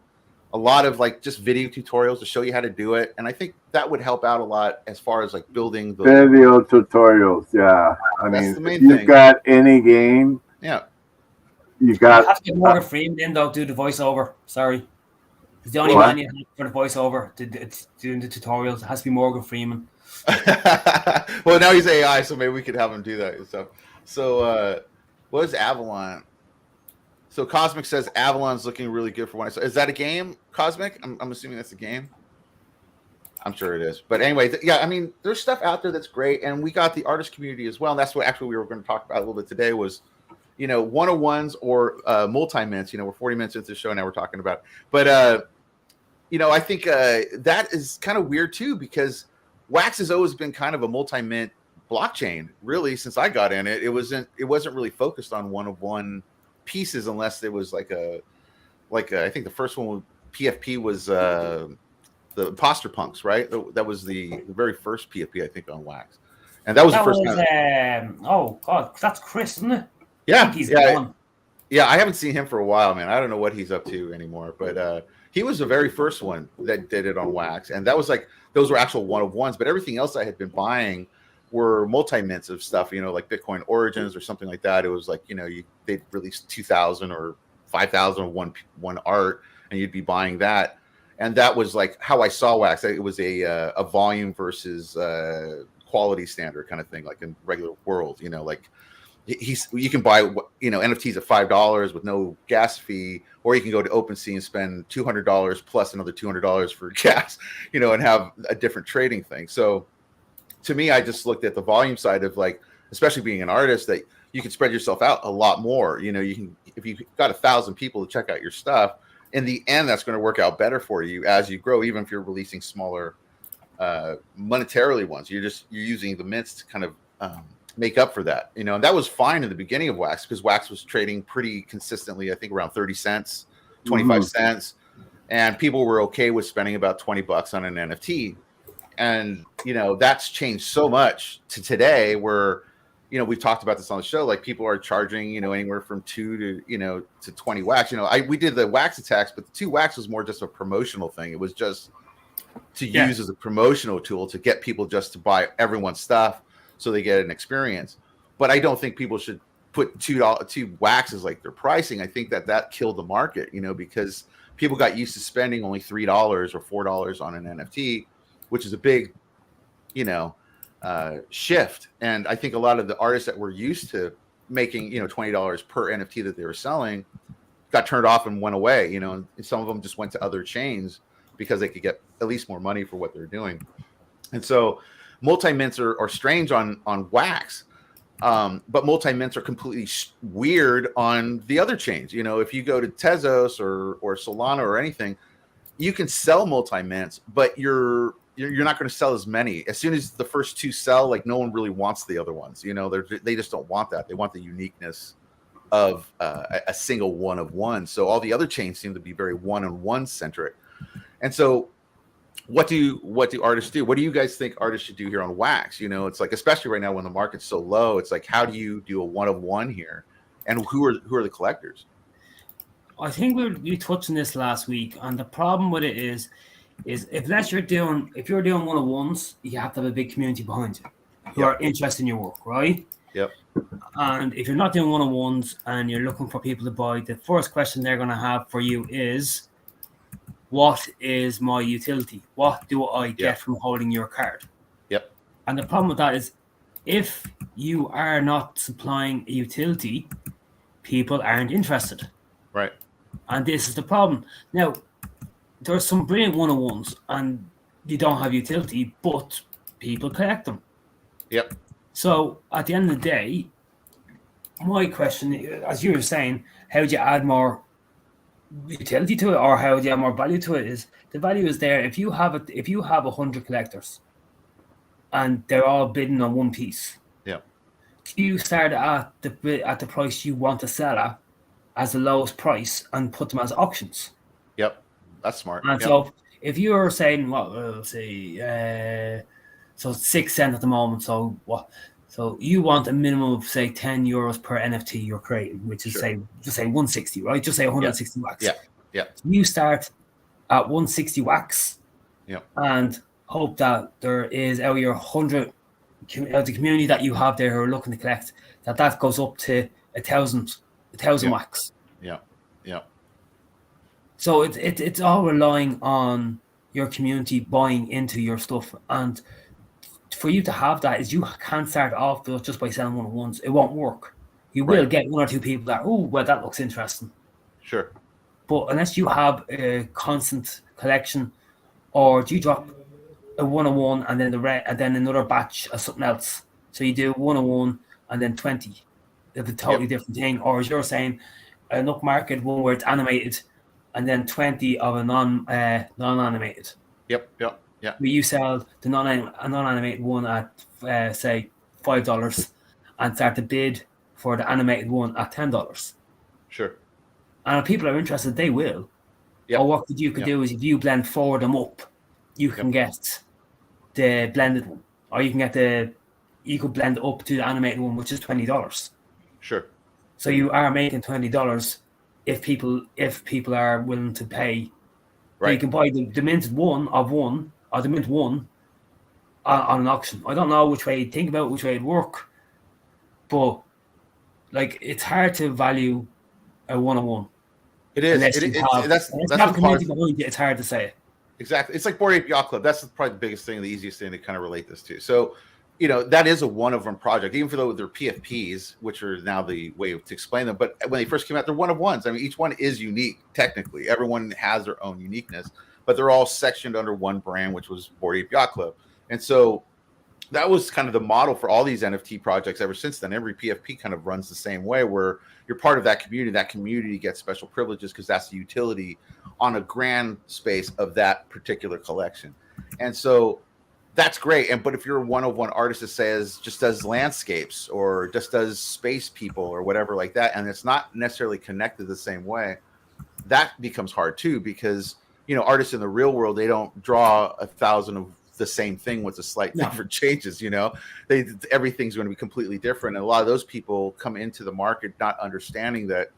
A lot of like just video tutorials to show you how to do it, and I think that would help out a lot as far as like building the video tutorials. Yeah, I mean, if you've got any game, you got. Have to get Morgan Freeman in though, do the voiceover. Sorry, he's the only man you have for the voiceover doing the tutorials. It has to be Morgan Freeman. Well, now he's AI, so maybe we could have him do that and stuff. So, what is Avalon? So Cosmic says Avalon's looking really good for when I saw. Is that a game, Cosmic? I'm assuming that's a game. I'm sure it is. But anyway, I mean, there's stuff out there that's great, and we got the artist community as well. And that's what actually we were going to talk about a little bit today was, 101s or multi-mints. We're 40 minutes into the show now. We're talking about, but I think that is kind of weird too, because Wax has always been kind of a multi-mint blockchain, really, since I got in it. It wasn't really focused on one-of-one pieces, unless there was like I think the first one PFP was the Imposter Punks, right? That was the very first PFP, I think, on Wax, and that was the first time. Oh God, that's Chris, isn't it? Yeah, yeah. I haven't seen him for a while, man. I don't know what he's up to anymore, but he was the very first one that did it on Wax, and that was like those were actual one-of-ones. But everything else I had been buying were multi-mints of stuff, like Bitcoin Origins or something like that. It was like, they'd release 2,000 or 5,000 of one art, and you'd be buying that. And that was like how I saw Wax. It was a volume versus quality standard kind of thing, like in regular world, like you can buy, NFTs at $5 with no gas fee, or you can go to OpenSea and spend $200 plus another $200 for gas, and have a different trading thing. So to me, I just looked at the volume side of, like, especially being an artist, that you can spread yourself out a lot more. You can, if you've got 1,000 people to check out your stuff, in the end, that's going to work out better for you as you grow, even if you're releasing smaller monetarily ones. You're using the mints to kind of make up for that, and that was fine in the beginning of Wax, because Wax was trading pretty consistently, I think around 30 cents, 25 cents, and people were okay with spending about $20 on an NFT. And, that's changed so much to today where, we've talked about this on the show, like people are charging, anywhere from 2 to 20 Wax. We did the Wax attacks, but the 2 Wax was more just a promotional thing. It was just to use as a promotional tool to get people just to buy everyone's stuff so they get an experience. But I don't think people should put $2 Wax as like their pricing. I think that killed the market, because people got used to spending only $3 or $4 on an NFT, which is a big, shift. And I think a lot of the artists that were used to making, $20 per NFT that they were selling got turned off and went away, and some of them just went to other chains because they could get at least more money for what they're doing. And so multi-mints are strange on Wax, but multi-mints are completely weird on the other chains. If you go to Tezos or Solana or anything, you can sell multi-mints, but you're not going to sell as many. As soon as the first two sell, like no one really wants the other ones. They just don't want that. They want the uniqueness of a single one of one. So all the other chains seem to be very one-on-one centric. And so what do artists do? What do you guys think artists should do here on Wax? It's like, especially right now when the market's so low, it's like, how do you do a one of one here? And who are the collectors? I think we touched on this last week, and the problem with it is if you're doing one of ones, you have to have a big community behind you who are interested in your work, right? Yep. And if you're not doing one of ones and you're looking for people to buy, the first question they're going to have for you is, what is my utility? What do I get from holding your card? Yep. And the problem with that is, if you are not supplying a utility, people aren't interested. Right. And this is the problem. Now, there's some brilliant one-on-ones, and you don't have utility, but people collect them. Yep. So at the end of the day, my question, as you were saying, how do you add more utility to it, or how do you add more value to it? Is the value is there. If you have 100 collectors and they're all bidding on one piece, you start at the price you want to sell at as the lowest price and put them as auctions. Yep, that's smart. And so if you're saying, let's say, so 6 cents at the moment. So what? So you want a minimum of say €10 per NFT you're creating, which is say 160, right? Just say 160 wax. Yeah. You start at 160 wax. Yeah. And hope that there is out of your 100, the community that you have there who are looking to collect, that goes up to 1,000 wax. Yeah. So it's all relying on your community buying into your stuff, and for you to have that is you can't start off just by selling one-on-ones. It won't work. You will get one or two people that, that looks interesting. Sure. But unless you have a constant collection, or do you drop a one-on-one and then another batch of something else? So you do one-on-one and then 20. It's a totally different thing. Or as you're saying, an upmarket one where it's animated, and then 20 of a non-animated. Yep. Where you sell the non-animated one at say $5 and start to bid for the animated one at $10. Sure. And if people are interested, they will. Yep. Or what you could do is, if you blend four of them up, you can get the blended one, or you could blend up to the animated one, which is $20. Sure. So you are making $20 if people are willing to pay. Right. You can buy the minted one of one, or the mint one on an auction. I don't know which way you'd think about which way it'd work, but like, it's hard to value a one-on-one. It is. That's the community behind it. It's hard to say. Exactly. It's like M.O.R.B.S Yacht Club. That's probably the biggest thing, the easiest thing to kind of relate this to. So, that is a one-of-one project, even though they're PFPs, which are now the way to explain them. But when they first came out, they're one-of-ones. I mean, each one is unique, technically. Everyone has their own uniqueness, but they're all sectioned under one brand, which was M.O.R.B.S Yacht Club. And so that was kind of the model for all these NFT projects ever since then. Every PFP kind of runs the same way, where you're part of that community. That community gets special privileges because that's the utility on a grand space of that particular collection. And so that's great. But if you're a one-of-one artist that just does landscapes or just does space people or whatever like that, and it's not necessarily connected the same way, that becomes hard too, because artists in the real world, they don't draw 1,000 of the same thing with the slight different changes. Everything's going to be completely different, and a lot of those people come into the market not understanding that,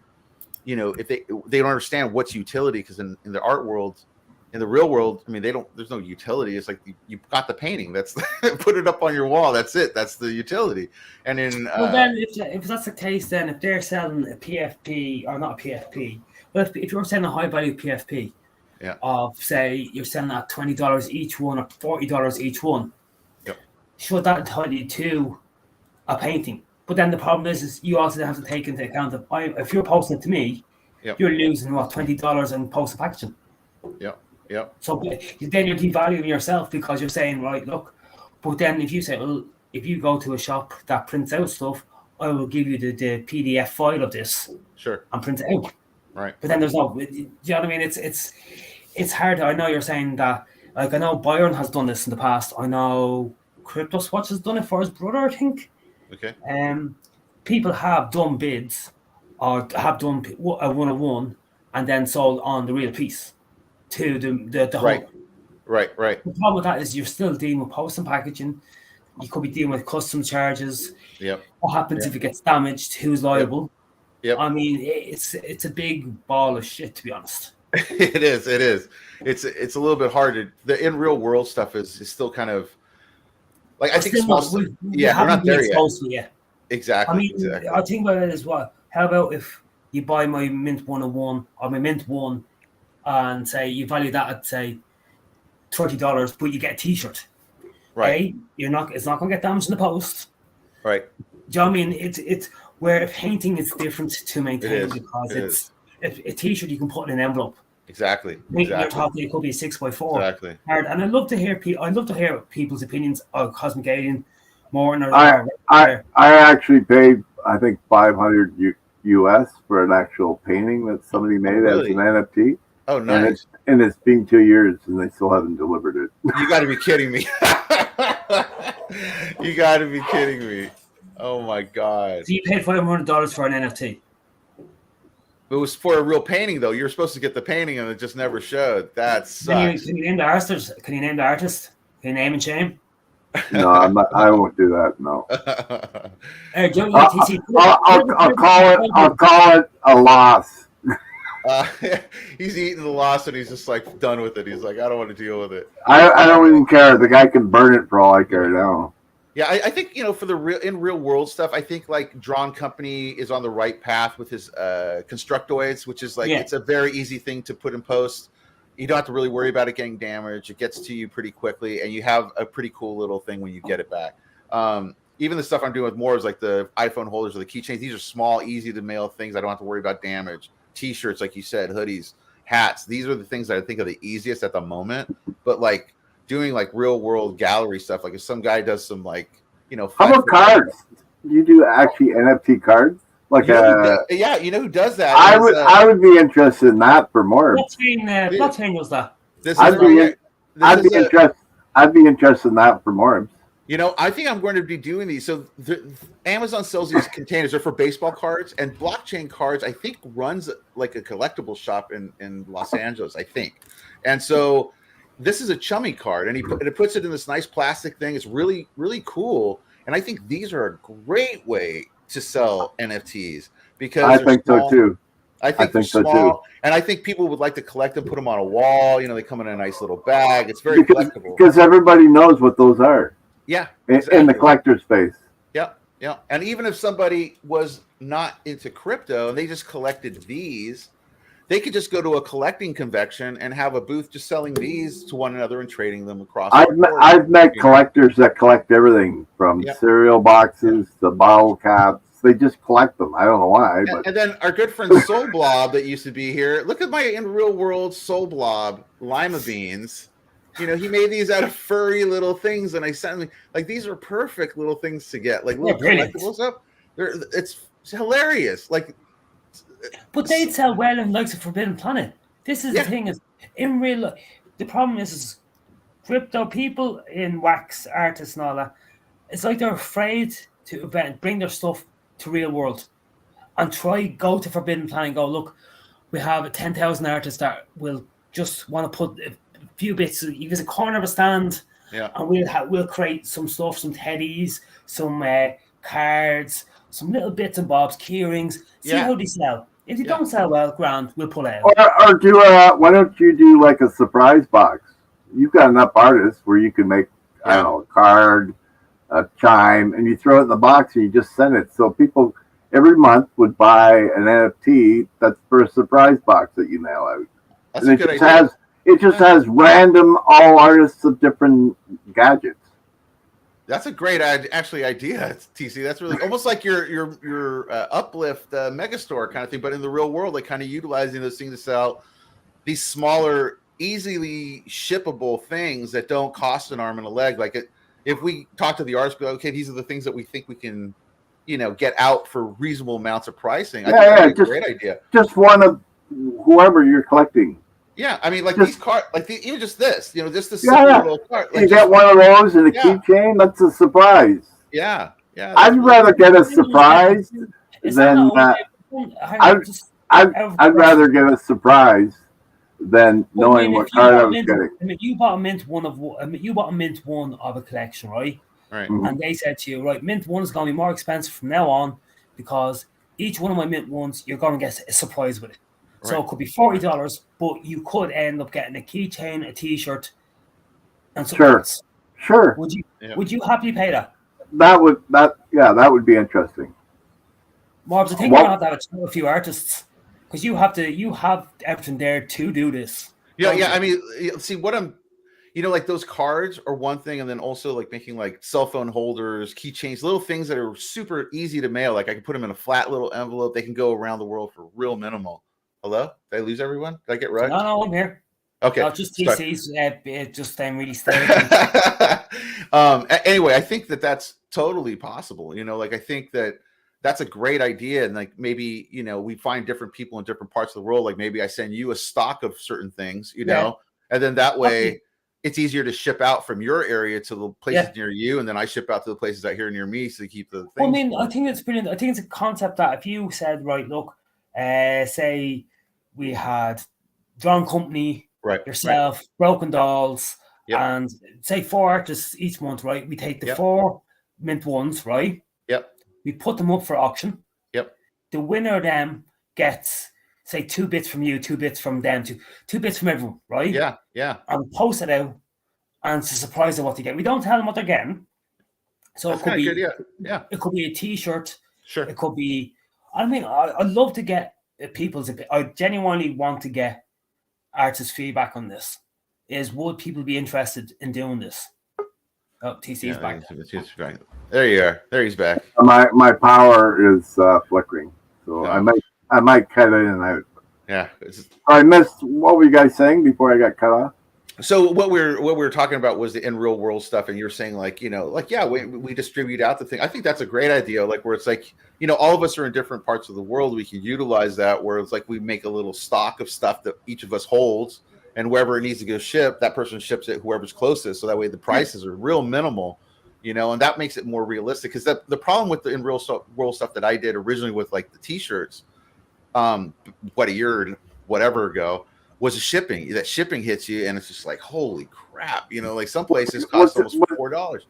if they don't understand what's utility, because in the art world, in the real world, I mean, there's no utility. It's like you've got the painting, that's put it up on your wall, that's it, that's the utility. And then if that's the case, then if they're selling a PFP, or not a PFP, But if you're selling a high value PFP, of say you're selling at $20 each one or $40 each one, should that entitle you to a painting? But then the problem is you also have to take into account that if you're posting it to me, you're losing $20 in post packaging. So then you're devaluing yourself because you're saying, right, look. But then if you say, well, if you go to a shop that prints out stuff, I will give you the PDF file of this. Sure. And print it out. Right. But then there's no. Do you know what I mean? It's hard. I know you're saying that. Like I know Byron has done this in the past. I know Crypto Swatch has done it for his brother, I think. Okay. People have done bids or have done a 1-on-1 and then sold on the real piece to the right. whole. Right. The problem with that is you're still dealing with post and packaging. You could be dealing with custom charges. What happens if it gets damaged? Who's liable? I mean, it's a big ball of shit, to be honest. It is. It's a little bit hard. The in real world stuff is still kind of like I think small. We're not there yet. Exactly. I mean, I think about it as well. How about if you buy my Mint 101 or my Mint 1 and say you value that at say $30, but you get a T-shirt. Right. It's not going to get damaged in the post. Right. Do you know what I mean? It's where painting is different to maintain because it's a T-shirt you can put in an envelope. Exactly. You're talking it could be a 6x4. Exactly. And I'd love to hear people's opinions of Cosmic Alien more. I actually paid I think $500 US for an actual painting that somebody made as an NFT. Oh, nice. And it's been 2 years and they still haven't delivered it. You got to be kidding me. You got to be kidding me. Oh, my God. So you paid $500 for an NFT? It was for a real painting, though. You were supposed to get the painting and it just never showed. That sucks. Can you name the artist? Can you name the artist? Can you name and shame? No, I won't do that. No. I'll call it a loss. He's eating the loss and he's just like done with it. He's like, I don't want to deal with it. I don't even care. The guy can burn it for all I care now. Yeah, I think for the real world stuff, I think like Drawn Company is on the right path with his constructoids, which is like it's a very easy thing to put in post. You don't have to really worry about it getting damaged. It gets to you pretty quickly, and you have a pretty cool little thing when you get it back. Even the stuff I'm doing with MORBS, like the iPhone holders or the keychains, these are small, easy to mail things. I don't have to worry about damage. T-shirts, like you said, hoodies, hats. These are the things that I think are the easiest at the moment. But like doing like real world gallery stuff, like if some guy does some like, how about cards? You do actually NFT cards? Like you know who does that? I would be interested in that for more. Blockchain was that? I'd be interested in that for more. I think I'm going to be doing these. So Amazon sells these containers. They're for baseball cards, and blockchain cards, I think, runs like a collectible shop in Los Angeles, I think. And so this is a chummy card, and it puts it in this nice plastic thing. It's really, really cool. And I think these are a great way to sell NFTs because I think so too. I think they're small, and I think people would like to collect them, put them on a wall. They come in a nice little bag. It's very collectible because everybody knows what those are. Yeah, exactly. In the collector space. Yeah. And even if somebody was not into crypto and they just collected these, they could just go to a collecting convention and have a booth just selling these to one another and trading them across. I've met collectors that collect everything from cereal boxes to bottle caps. They just collect them. I don't know why. But. And then our good friend Soul Blob that used to be here. Look at my in real world Soul Blob lima beans. He made these out of furry little things, and I sent them like these are perfect little things to get, like little collectible stuff. It's hilarious. Like, but they'd sell well in likes of Forbidden Planet. This is the thing is in real. The problem is crypto people in wax artists and all that. It's like they're afraid to bring their stuff to real world and go to Forbidden Planet and go, look, we have 10,000 artists that will just want to put a few bits. You get a corner of a stand, and we'll create some stuff, some teddies, some cards, some little bits and bobs, key rings. See how they sell. If they don't sell well, grand, we'll pull out. Or do why don't you do like a surprise box? You've got enough artists where you can make a card, a chime, and you throw it in the box and you just send it. So people, every month would buy an NFT that's for a surprise box that you mail out. That's and a good idea. It just has random all artists of different gadgets. That's a great idea, TC. That's really almost like your Uplift Megastore kind of thing, but in the real world, like kind of utilizing those things to sell these smaller, easily shippable things that don't cost an arm and a leg. Like if we talk to the artists, be like, okay, these are the things that we think we can, get out for reasonable amounts of pricing. I think that'd be a great idea. Just one of whoever you're collecting. Yeah, I mean, like these cards, like even just this, just this little card. Like you get one of those and a keychain. That's a surprise. Yeah. I'd rather get a surprise than I'd rather get a surprise than knowing what card I was getting. I mean, you bought a mint one of a collection, right? Right. Mm-hmm. And they said to you, right, mint one is going to be more expensive from now on because each one of my mint ones, you're going to get a surprise with it. So it could be $40, but you could end up getting a keychain, a T-shirt, and something else. Sure. Would you happily pay that? That would be interesting. Morbs, I think you're gonna have to have a few artists because you have everything there to do this. Yeah. I mean, see what I'm, like those cards are one thing, and then also like making like cell phone holders, keychains, little things that are super easy to mail. Like I can put them in a flat little envelope. They can go around the world for real minimal. Hello? Did I lose everyone? Did I get right? No, I'm here. Okay. No, just TC's. Just really staying. Anyway, I think that's totally possible. Like I think that's a great idea, and like maybe we find different people in different parts of the world. Like maybe I send you a stock of certain things, and then that way it's easier to ship out from your area to the places near you, and then I ship out to the places out here near me, so to keep the things. Well, I mean, I think it's brilliant. I think it's a concept that if you said, right, look, say we had Drawn Company, yourself, Broken Dolls, and say 4 artists each month, right? We take the 4 mint ones, right? Yep. We put them up for auction. Yep. The winner of them gets, say, 2 bits from you, 2 bits from them, 2 bits from everyone, right? Yeah, yeah. And we post it out, and it's a surprise of what they get. We don't tell them what they're getting. So that's it could be, good, yeah. It could be a T-shirt. Sure. It could be. I mean, I'd love to get people's. I genuinely want to get artist feedback on this. Would people be interested in doing this? Oh, TC's back. There you are. There he's back. My power is flickering, so I might cut in and out. Yeah. I missed. What were you guys saying before I got cut off? So what we were talking about was the in real world stuff, and you're saying we distribute out the thing. I think that's a great idea. Like where it's like all of us are in different parts of the world. We can utilize that where it's like we make a little stock of stuff that each of us holds, and wherever it needs to go ship, that person ships it whoever's closest. So that way the prices are real minimal, and that makes it more realistic. Because the problem with the in real world stuff that I did originally with like the T-shirts, a year or whatever ago. Was the shipping. That shipping hits you, and it's just like, holy crap! Like some places cost almost $4.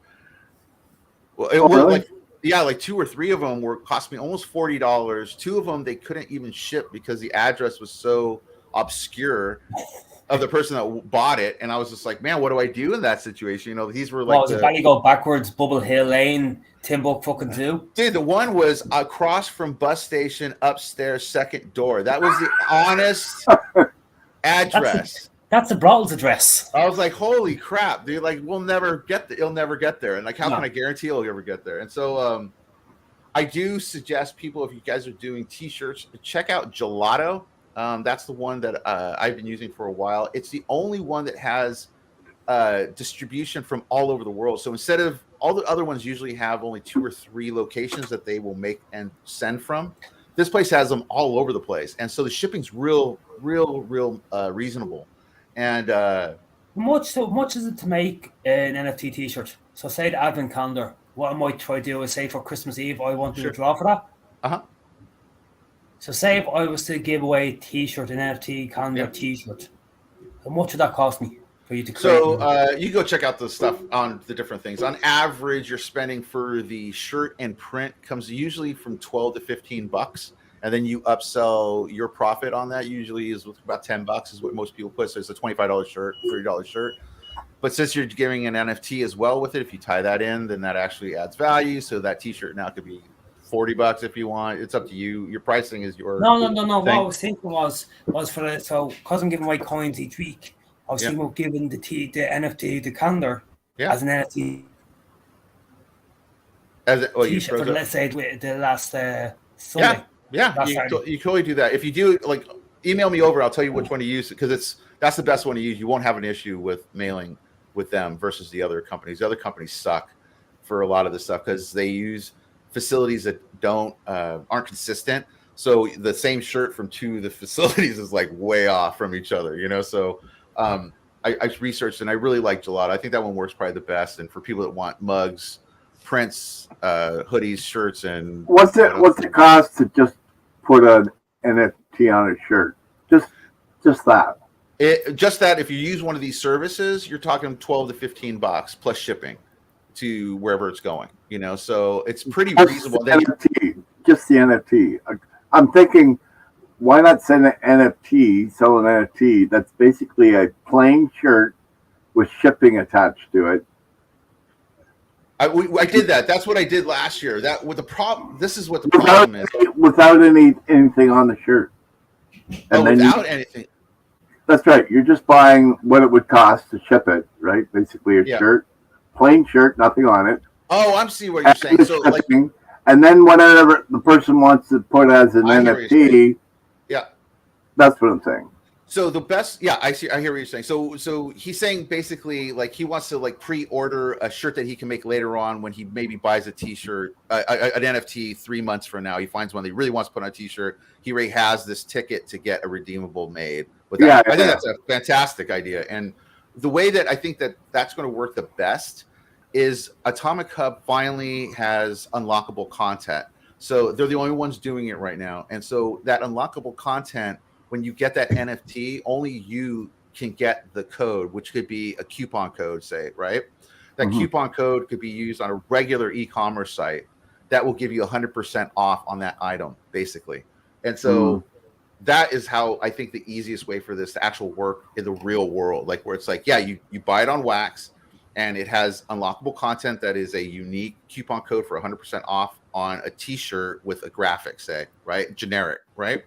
Well, it was like 2 or 3 of them cost me almost $40. 2 of them they couldn't even ship because the address was so obscure of the person that bought it, and I was just like, man, what do I do in that situation? These were like, you go backwards, Bubble Hill Lane, Timbuk fucking 2. Dude, the one was across from bus station, upstairs, second door. That was the honest. Address. That's the Brothels address. I was like, holy crap, dude! Like, we'll never get there. He'll never get there. And like, how can I guarantee he'll ever get there? And so, I do suggest people, if you guys are doing T-shirts, check out Gelato. That's the one that I've been using for a while. It's the only one that has distribution from all over the world. So instead of all the other ones, usually have only 2 or 3 locations that they will make and send from. This place has them all over the place, and so the shipping's real reasonable. And how much is it to make an NFT T-shirt? So say the Advent calendar. What I might try to do is say for Christmas Eve, I want to do a draw for that. So say if I was to give away a T-shirt, an NFT calendar T-shirt, how much would that cost me for you to create? So you go check out the stuff on the different things. On average, you're spending for the shirt and print comes usually from $12 to $15, and then you upsell your profit on that. Usually is about $10 is what most people put. So it's a $25 shirt, $30 shirt. But since you're giving an NFT as well with it, if you tie that in, then that actually adds value. So that T-shirt now could be $40 if you want. It's up to you. Your pricing is your No. thing. What I was thinking was for the, so because I'm giving away coins each week, I was thinking of giving the NFT, the calendar, as an NFT t-shirt for, let's say, the last Sunday. You totally do that. If you do, like, email me over. I'll tell you which one to use, because that's the best one to use. You won't have an issue with mailing with them versus the other companies. The other companies suck for a lot of this stuff because they use facilities that aren't consistent. So the same shirt from two of the facilities is like way off from each other, you know? So I researched, and I really like Gelato. I think that one works probably the best. And for people that want mugs, prints, hoodies, shirts, and what's the cost to just put an NFT on a shirt? Just that. Just that, if you use one of these services, you're talking $12 to $15 plus shipping to wherever it's going. You know, so it's pretty reasonable. Just the NFT. I'm thinking, why not send an NFT, sell an NFT that's basically a plain shirt with shipping attached to it. I did that. That's what I did last year. That with the problem. This is what the problem is. Without anything on the shirt. And without anything. That's right. You're just buying what it would cost to ship it, right? Basically, a shirt, plain shirt, nothing on it. Oh, I'm seeing what you're saying. So, shipping, and then whatever the person wants to put as an NFT. Yeah, that's what I'm saying. So the best, I hear what you're saying. So he's saying basically, like, he wants to like pre-order a shirt that he can make later on when he maybe buys a T-shirt, an NFT 3 months from now. He finds one that he really wants to put on a T-shirt. He already has this ticket to get a redeemable made. With that. I think that's a fantastic idea. And the way that I think that's going to work the best is Atomic Hub finally has unlockable content. So they're the only ones doing it right now. And so that unlockable content, when you get that NFT, only you can get the code, which could be a coupon code, say, right? That coupon code could be used on a regular e-commerce site that will give you 100% off on that item, basically. And so that is how I think the easiest way for this to actually work in the real world, like where it's like, you buy it on Wax and it has unlockable content that is a unique coupon code for 100% off on a T-shirt with a graphic, say, right? Generic, right?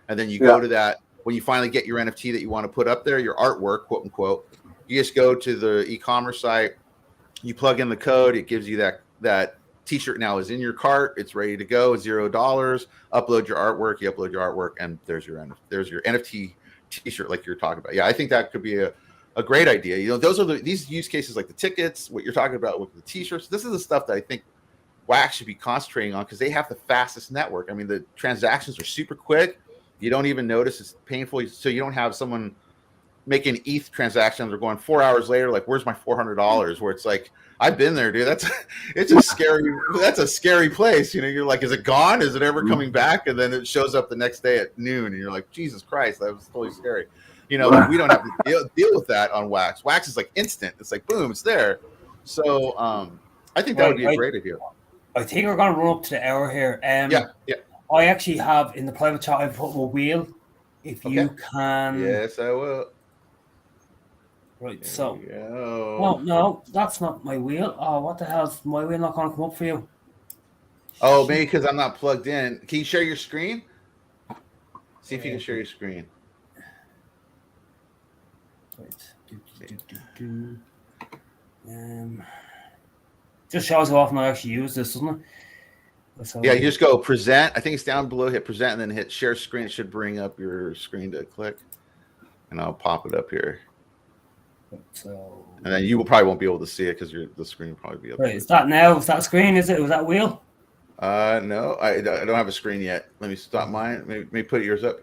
And then you go to that, when you finally get your NFT that you want to put up there, your artwork, quote unquote, you just go to the e-commerce site, you plug in the code, it gives you that T-shirt now is in your cart, it's ready to go, $0, upload your artwork, you upload your artwork, and there's your NFT T-shirt like you're talking about. Yeah, I think that could be a great idea. You know, those are these use cases, like the tickets, what you're talking about with the T-shirts. This is the stuff that I think Wax should be concentrating on because they have the fastest network. I mean, the transactions are super quick. You don't even notice it's painful. So you don't have someone making ETH transactions. They're going 4 hours later, like, where's my $400? Where it's like, I've been there, dude. That's a scary place. You know, you're like, is it gone? Is it ever coming back? And then it shows up the next day at noon, and you're like, Jesus Christ, that was totally scary. You know, like, we don't have to deal with that on Wax. Wax is like instant. It's like, boom, it's there. So I think that would be a great idea. I think we're going to run up to the hour here. I actually have in the private chat, I've put a wheel. If you can. Yes, I will. Right, there so. No, that's not my wheel. Oh, what the hell? Is my wheel not going to come up for you? Oh, maybe because I'm not plugged in. Can you share your screen? See if you can share your screen. Just shows how often I actually use this, doesn't it? So, you just go present. I think it's down below. Hit present and then hit share screen. It should bring up your screen to click, and I'll pop it up here. So, and then you probably won't be able to see it because the screen will probably be up. Right, is that now? Is that screen? Is it? Was that wheel? No, I don't have a screen yet. Let me stop mine. Maybe put yours up.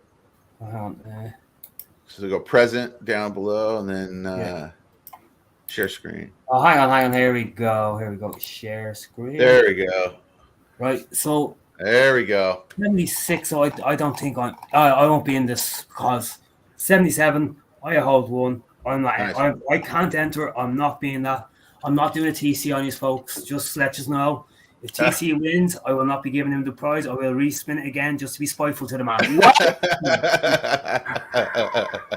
So go present down below, and then share screen. Oh, hang on. Here we go. Share screen. There we go. Right. So there we go. 76. So I don't think I won't be in this because 77. I hold one. I'm not. Nice. I can't enter. I'm not being that. I'm not doing a TC on you folks. Just let us know. If TC wins, I will not be giving him the prize. I will respin it again just to be spiteful to the man.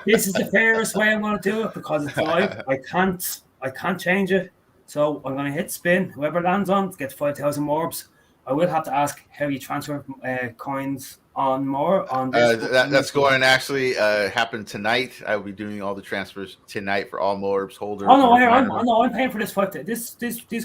This is the fairest way I'm going to do it because it's live. I can't change it. So I'm going to hit spin. Whoever lands on gets 5,000 MORBs. I will have to ask how you transfer coins on more on this. That's going to actually happen tonight. I will be doing all the transfers tonight for all MORBS holders. Oh no, I'm paying for this 5,000. This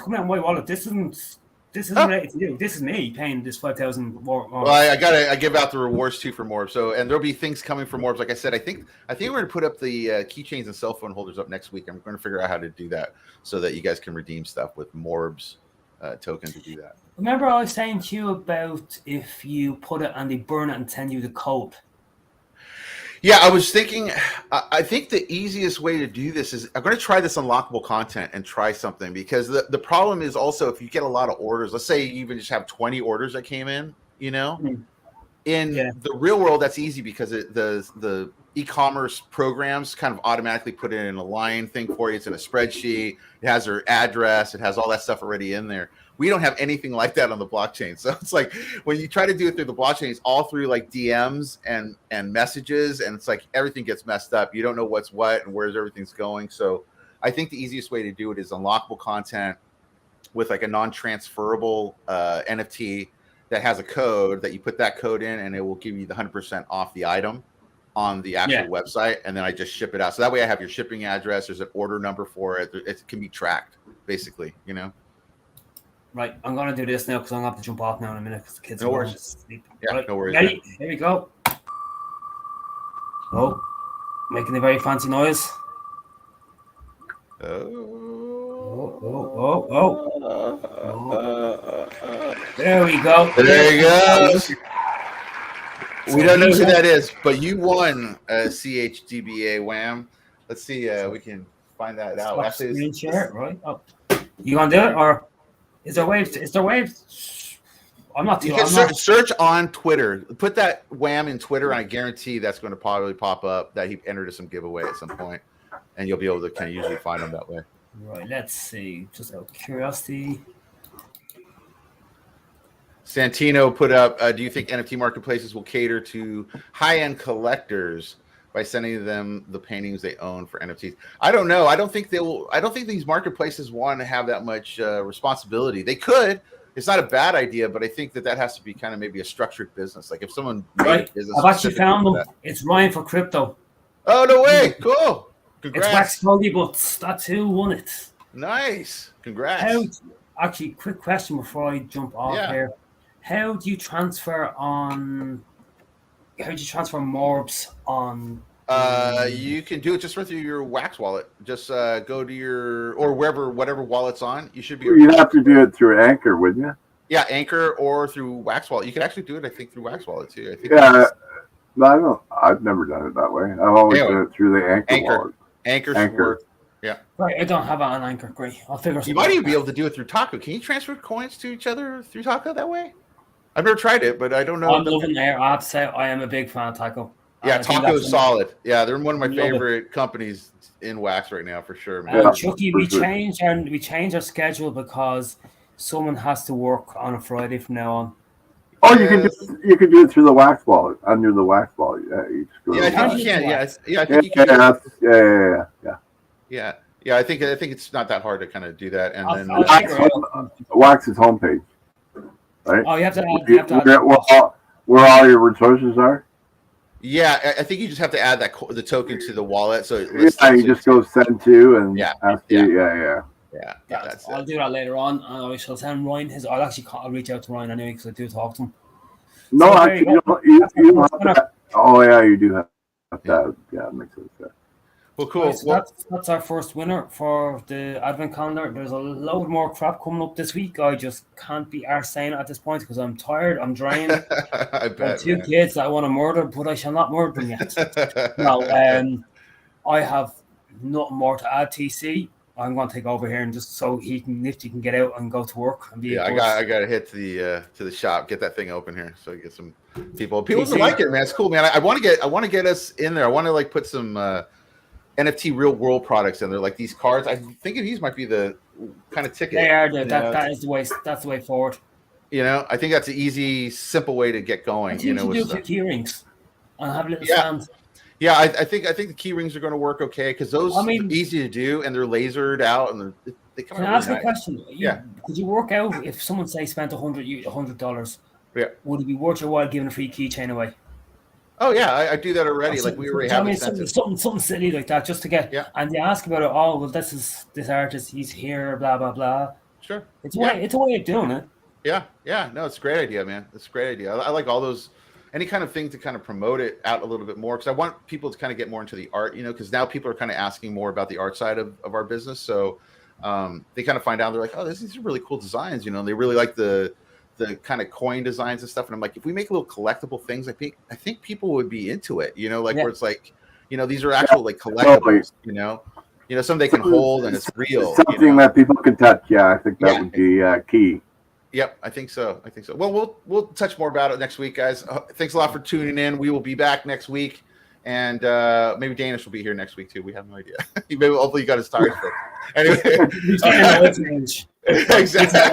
coming out of my wallet. This isn't related to you. This is me paying this 5,000 more. Well, I give out the rewards too for MORBS. So, and there'll be things coming for MORBS. Like I said, I think we're going to put up the keychains and cell phone holders up next week. I'm going to figure out how to do that so that you guys can redeem stuff with MORBS token to do that. Remember, I was saying to you about if you put it and they burn it and send you the code. Yeah, I was thinking. I think the easiest way to do this is I'm going to try this unlockable content and try something, because the problem is also if you get a lot of orders. Let's say you even just have 20 orders that came in. You know, in the real world, that's easy because the e-commerce programs kind of automatically put it in a line thing for you. It's in a spreadsheet. It has their address. It has all that stuff already in there. We don't have anything like that on the blockchain. So it's like when you try to do it through the blockchain, it's all through like DMs and messages. And it's like everything gets messed up. You don't know what's what and where's everything's going. So I think the easiest way to do it is unlockable content with like a non-transferable NFT that has a code that you put that code in and it will give you the 100% off the item on the actual website. And then I just ship it out. So that way I have your shipping address. There's an order number for it. It can be tracked basically, you know? Right, I'm going to do this now because I'm going to have to jump off now in a minute because the kids are going to sleep. Yeah, right, no worries. Ready? Here we go. Oh, making a very fancy noise. There we go. There you go. We don't know who that is, but you won CHDBA WAM. Let's see. We can find that out. Screen share, right? Oh. You going to do it or? Is there waves? I'm not too. You can search on Twitter. Put that WAM in Twitter, and I guarantee that's going to probably pop up that he entered some giveaway at some point, and you'll be able to kind of usually find them that way. Right. Let's see. Just out of curiosity. Santino put up. Do you think NFT marketplaces will cater to high-end collectors by sending them the paintings they own for NFTs? I don't know. I don't think they will. I don't think these marketplaces want to have that much responsibility. They could. It's not a bad idea, but I think that has to be kind of maybe a structured business. Like if someone made a business, I've actually found them. It's Ryan for crypto. Oh no way! Cool. Congrats. It's Wax Cody, but that's who won it. Nice. Congrats. Actually, quick question before I jump off here. How do you transfer MORBS on? You can do it just right through your Wax wallet. Just go to your or whatever wallet's on. You should be. You'd have to do it through Anchor, wouldn't you? Yeah, Anchor or through Wax wallet. You can actually do it, I think, through Wax wallet too. I think. Yeah, no, I don't. I've never done it that way. I've always done it through the Anchor wallet. Anchor. Yeah. Right, I don't have it on Anchor. Great. I'll figure. You might even be able to do it through Taco. Can you transfer coins to each other through Taco that way? I've never tried it, but I don't know. I'm loving there. I have to say, I am a big fan of Taco. Yeah, Taco's solid. Yeah, they're one of my favorite companies in Wax right now for sure. Man. And Chucky, we changed our schedule because someone has to work on a Friday from now on. Oh, you can do it through the Wax wallet, under the Wax wallet. I think you can. Yeah, I think you can. Yeah. I think it's not that hard to kind of do that, and then Wax's homepage, right? Oh, you have to add where all your resources are. Yeah, I think you just have to add the token to the wallet. So you just go send to and ask you. I'll do that later on. I shall send Ryan his. I'll reach out to Ryan anyway because I do talk to him. No, so actually, you don't have that. Oh yeah, you do have that. Yeah, it makes sense. Yeah. Well, cool. Right, so that's our first winner for the advent calendar. There's a load more crap coming up this week. I just can't be arsed saying it at this point because I'm tired. I'm drained. I bet. Two kids that I want to murder, but I shall not murder them yet. No, I have nothing more to add. TC, I'm going to take over here and just so Nifty can get out and go to work and be. I got to hit to the shop, get that thing open here, so I get some people. People like it, man. It's cool, man. I want to get us in there. I want to like put some. NFT real world products and they're like these cards. I think these might be the kind of ticket. They are. That is the way. That's the way forward. You know, I think that's an easy, simple way to get going. You know, with key rings and have a little stand. Yeah, I think the key rings are going to work okay because those are easy to do and they're lasered out and they come Can out I ask really a nice. question? Yeah. Could you work out if someone say spent $100? Yeah. Would it be worth your while giving a free keychain away? Oh yeah, I do that already. Like we already have incentives. Something silly like that, just to get. Yeah. And they ask about it. Oh, well, this artist. He's here. Blah blah blah. Sure. It's a way of doing it. Yeah. No, it's a great idea, man. It's a great idea. I like all those, any kind of thing to kind of promote it out a little bit more, because I want people to kind of get more into the art, because now people are kind of asking more about the art side of our business. So they kind of find out, they're like, oh, these are really cool designs, they really like the kind of coin designs and stuff. And I'm like, if we make little collectible things, I think people would be into it, where it's like, these are actual like collectibles, something they can hold and it's real. Something that people can touch. Yeah, I think that would be key. Yep, I think so. Well, we'll touch more about it next week, guys. Thanks a lot for tuning in. We will be back next week, and maybe Danish will be here next week too. We have no idea. Hopefully, you got his tires fixed. Anyway, Exactly.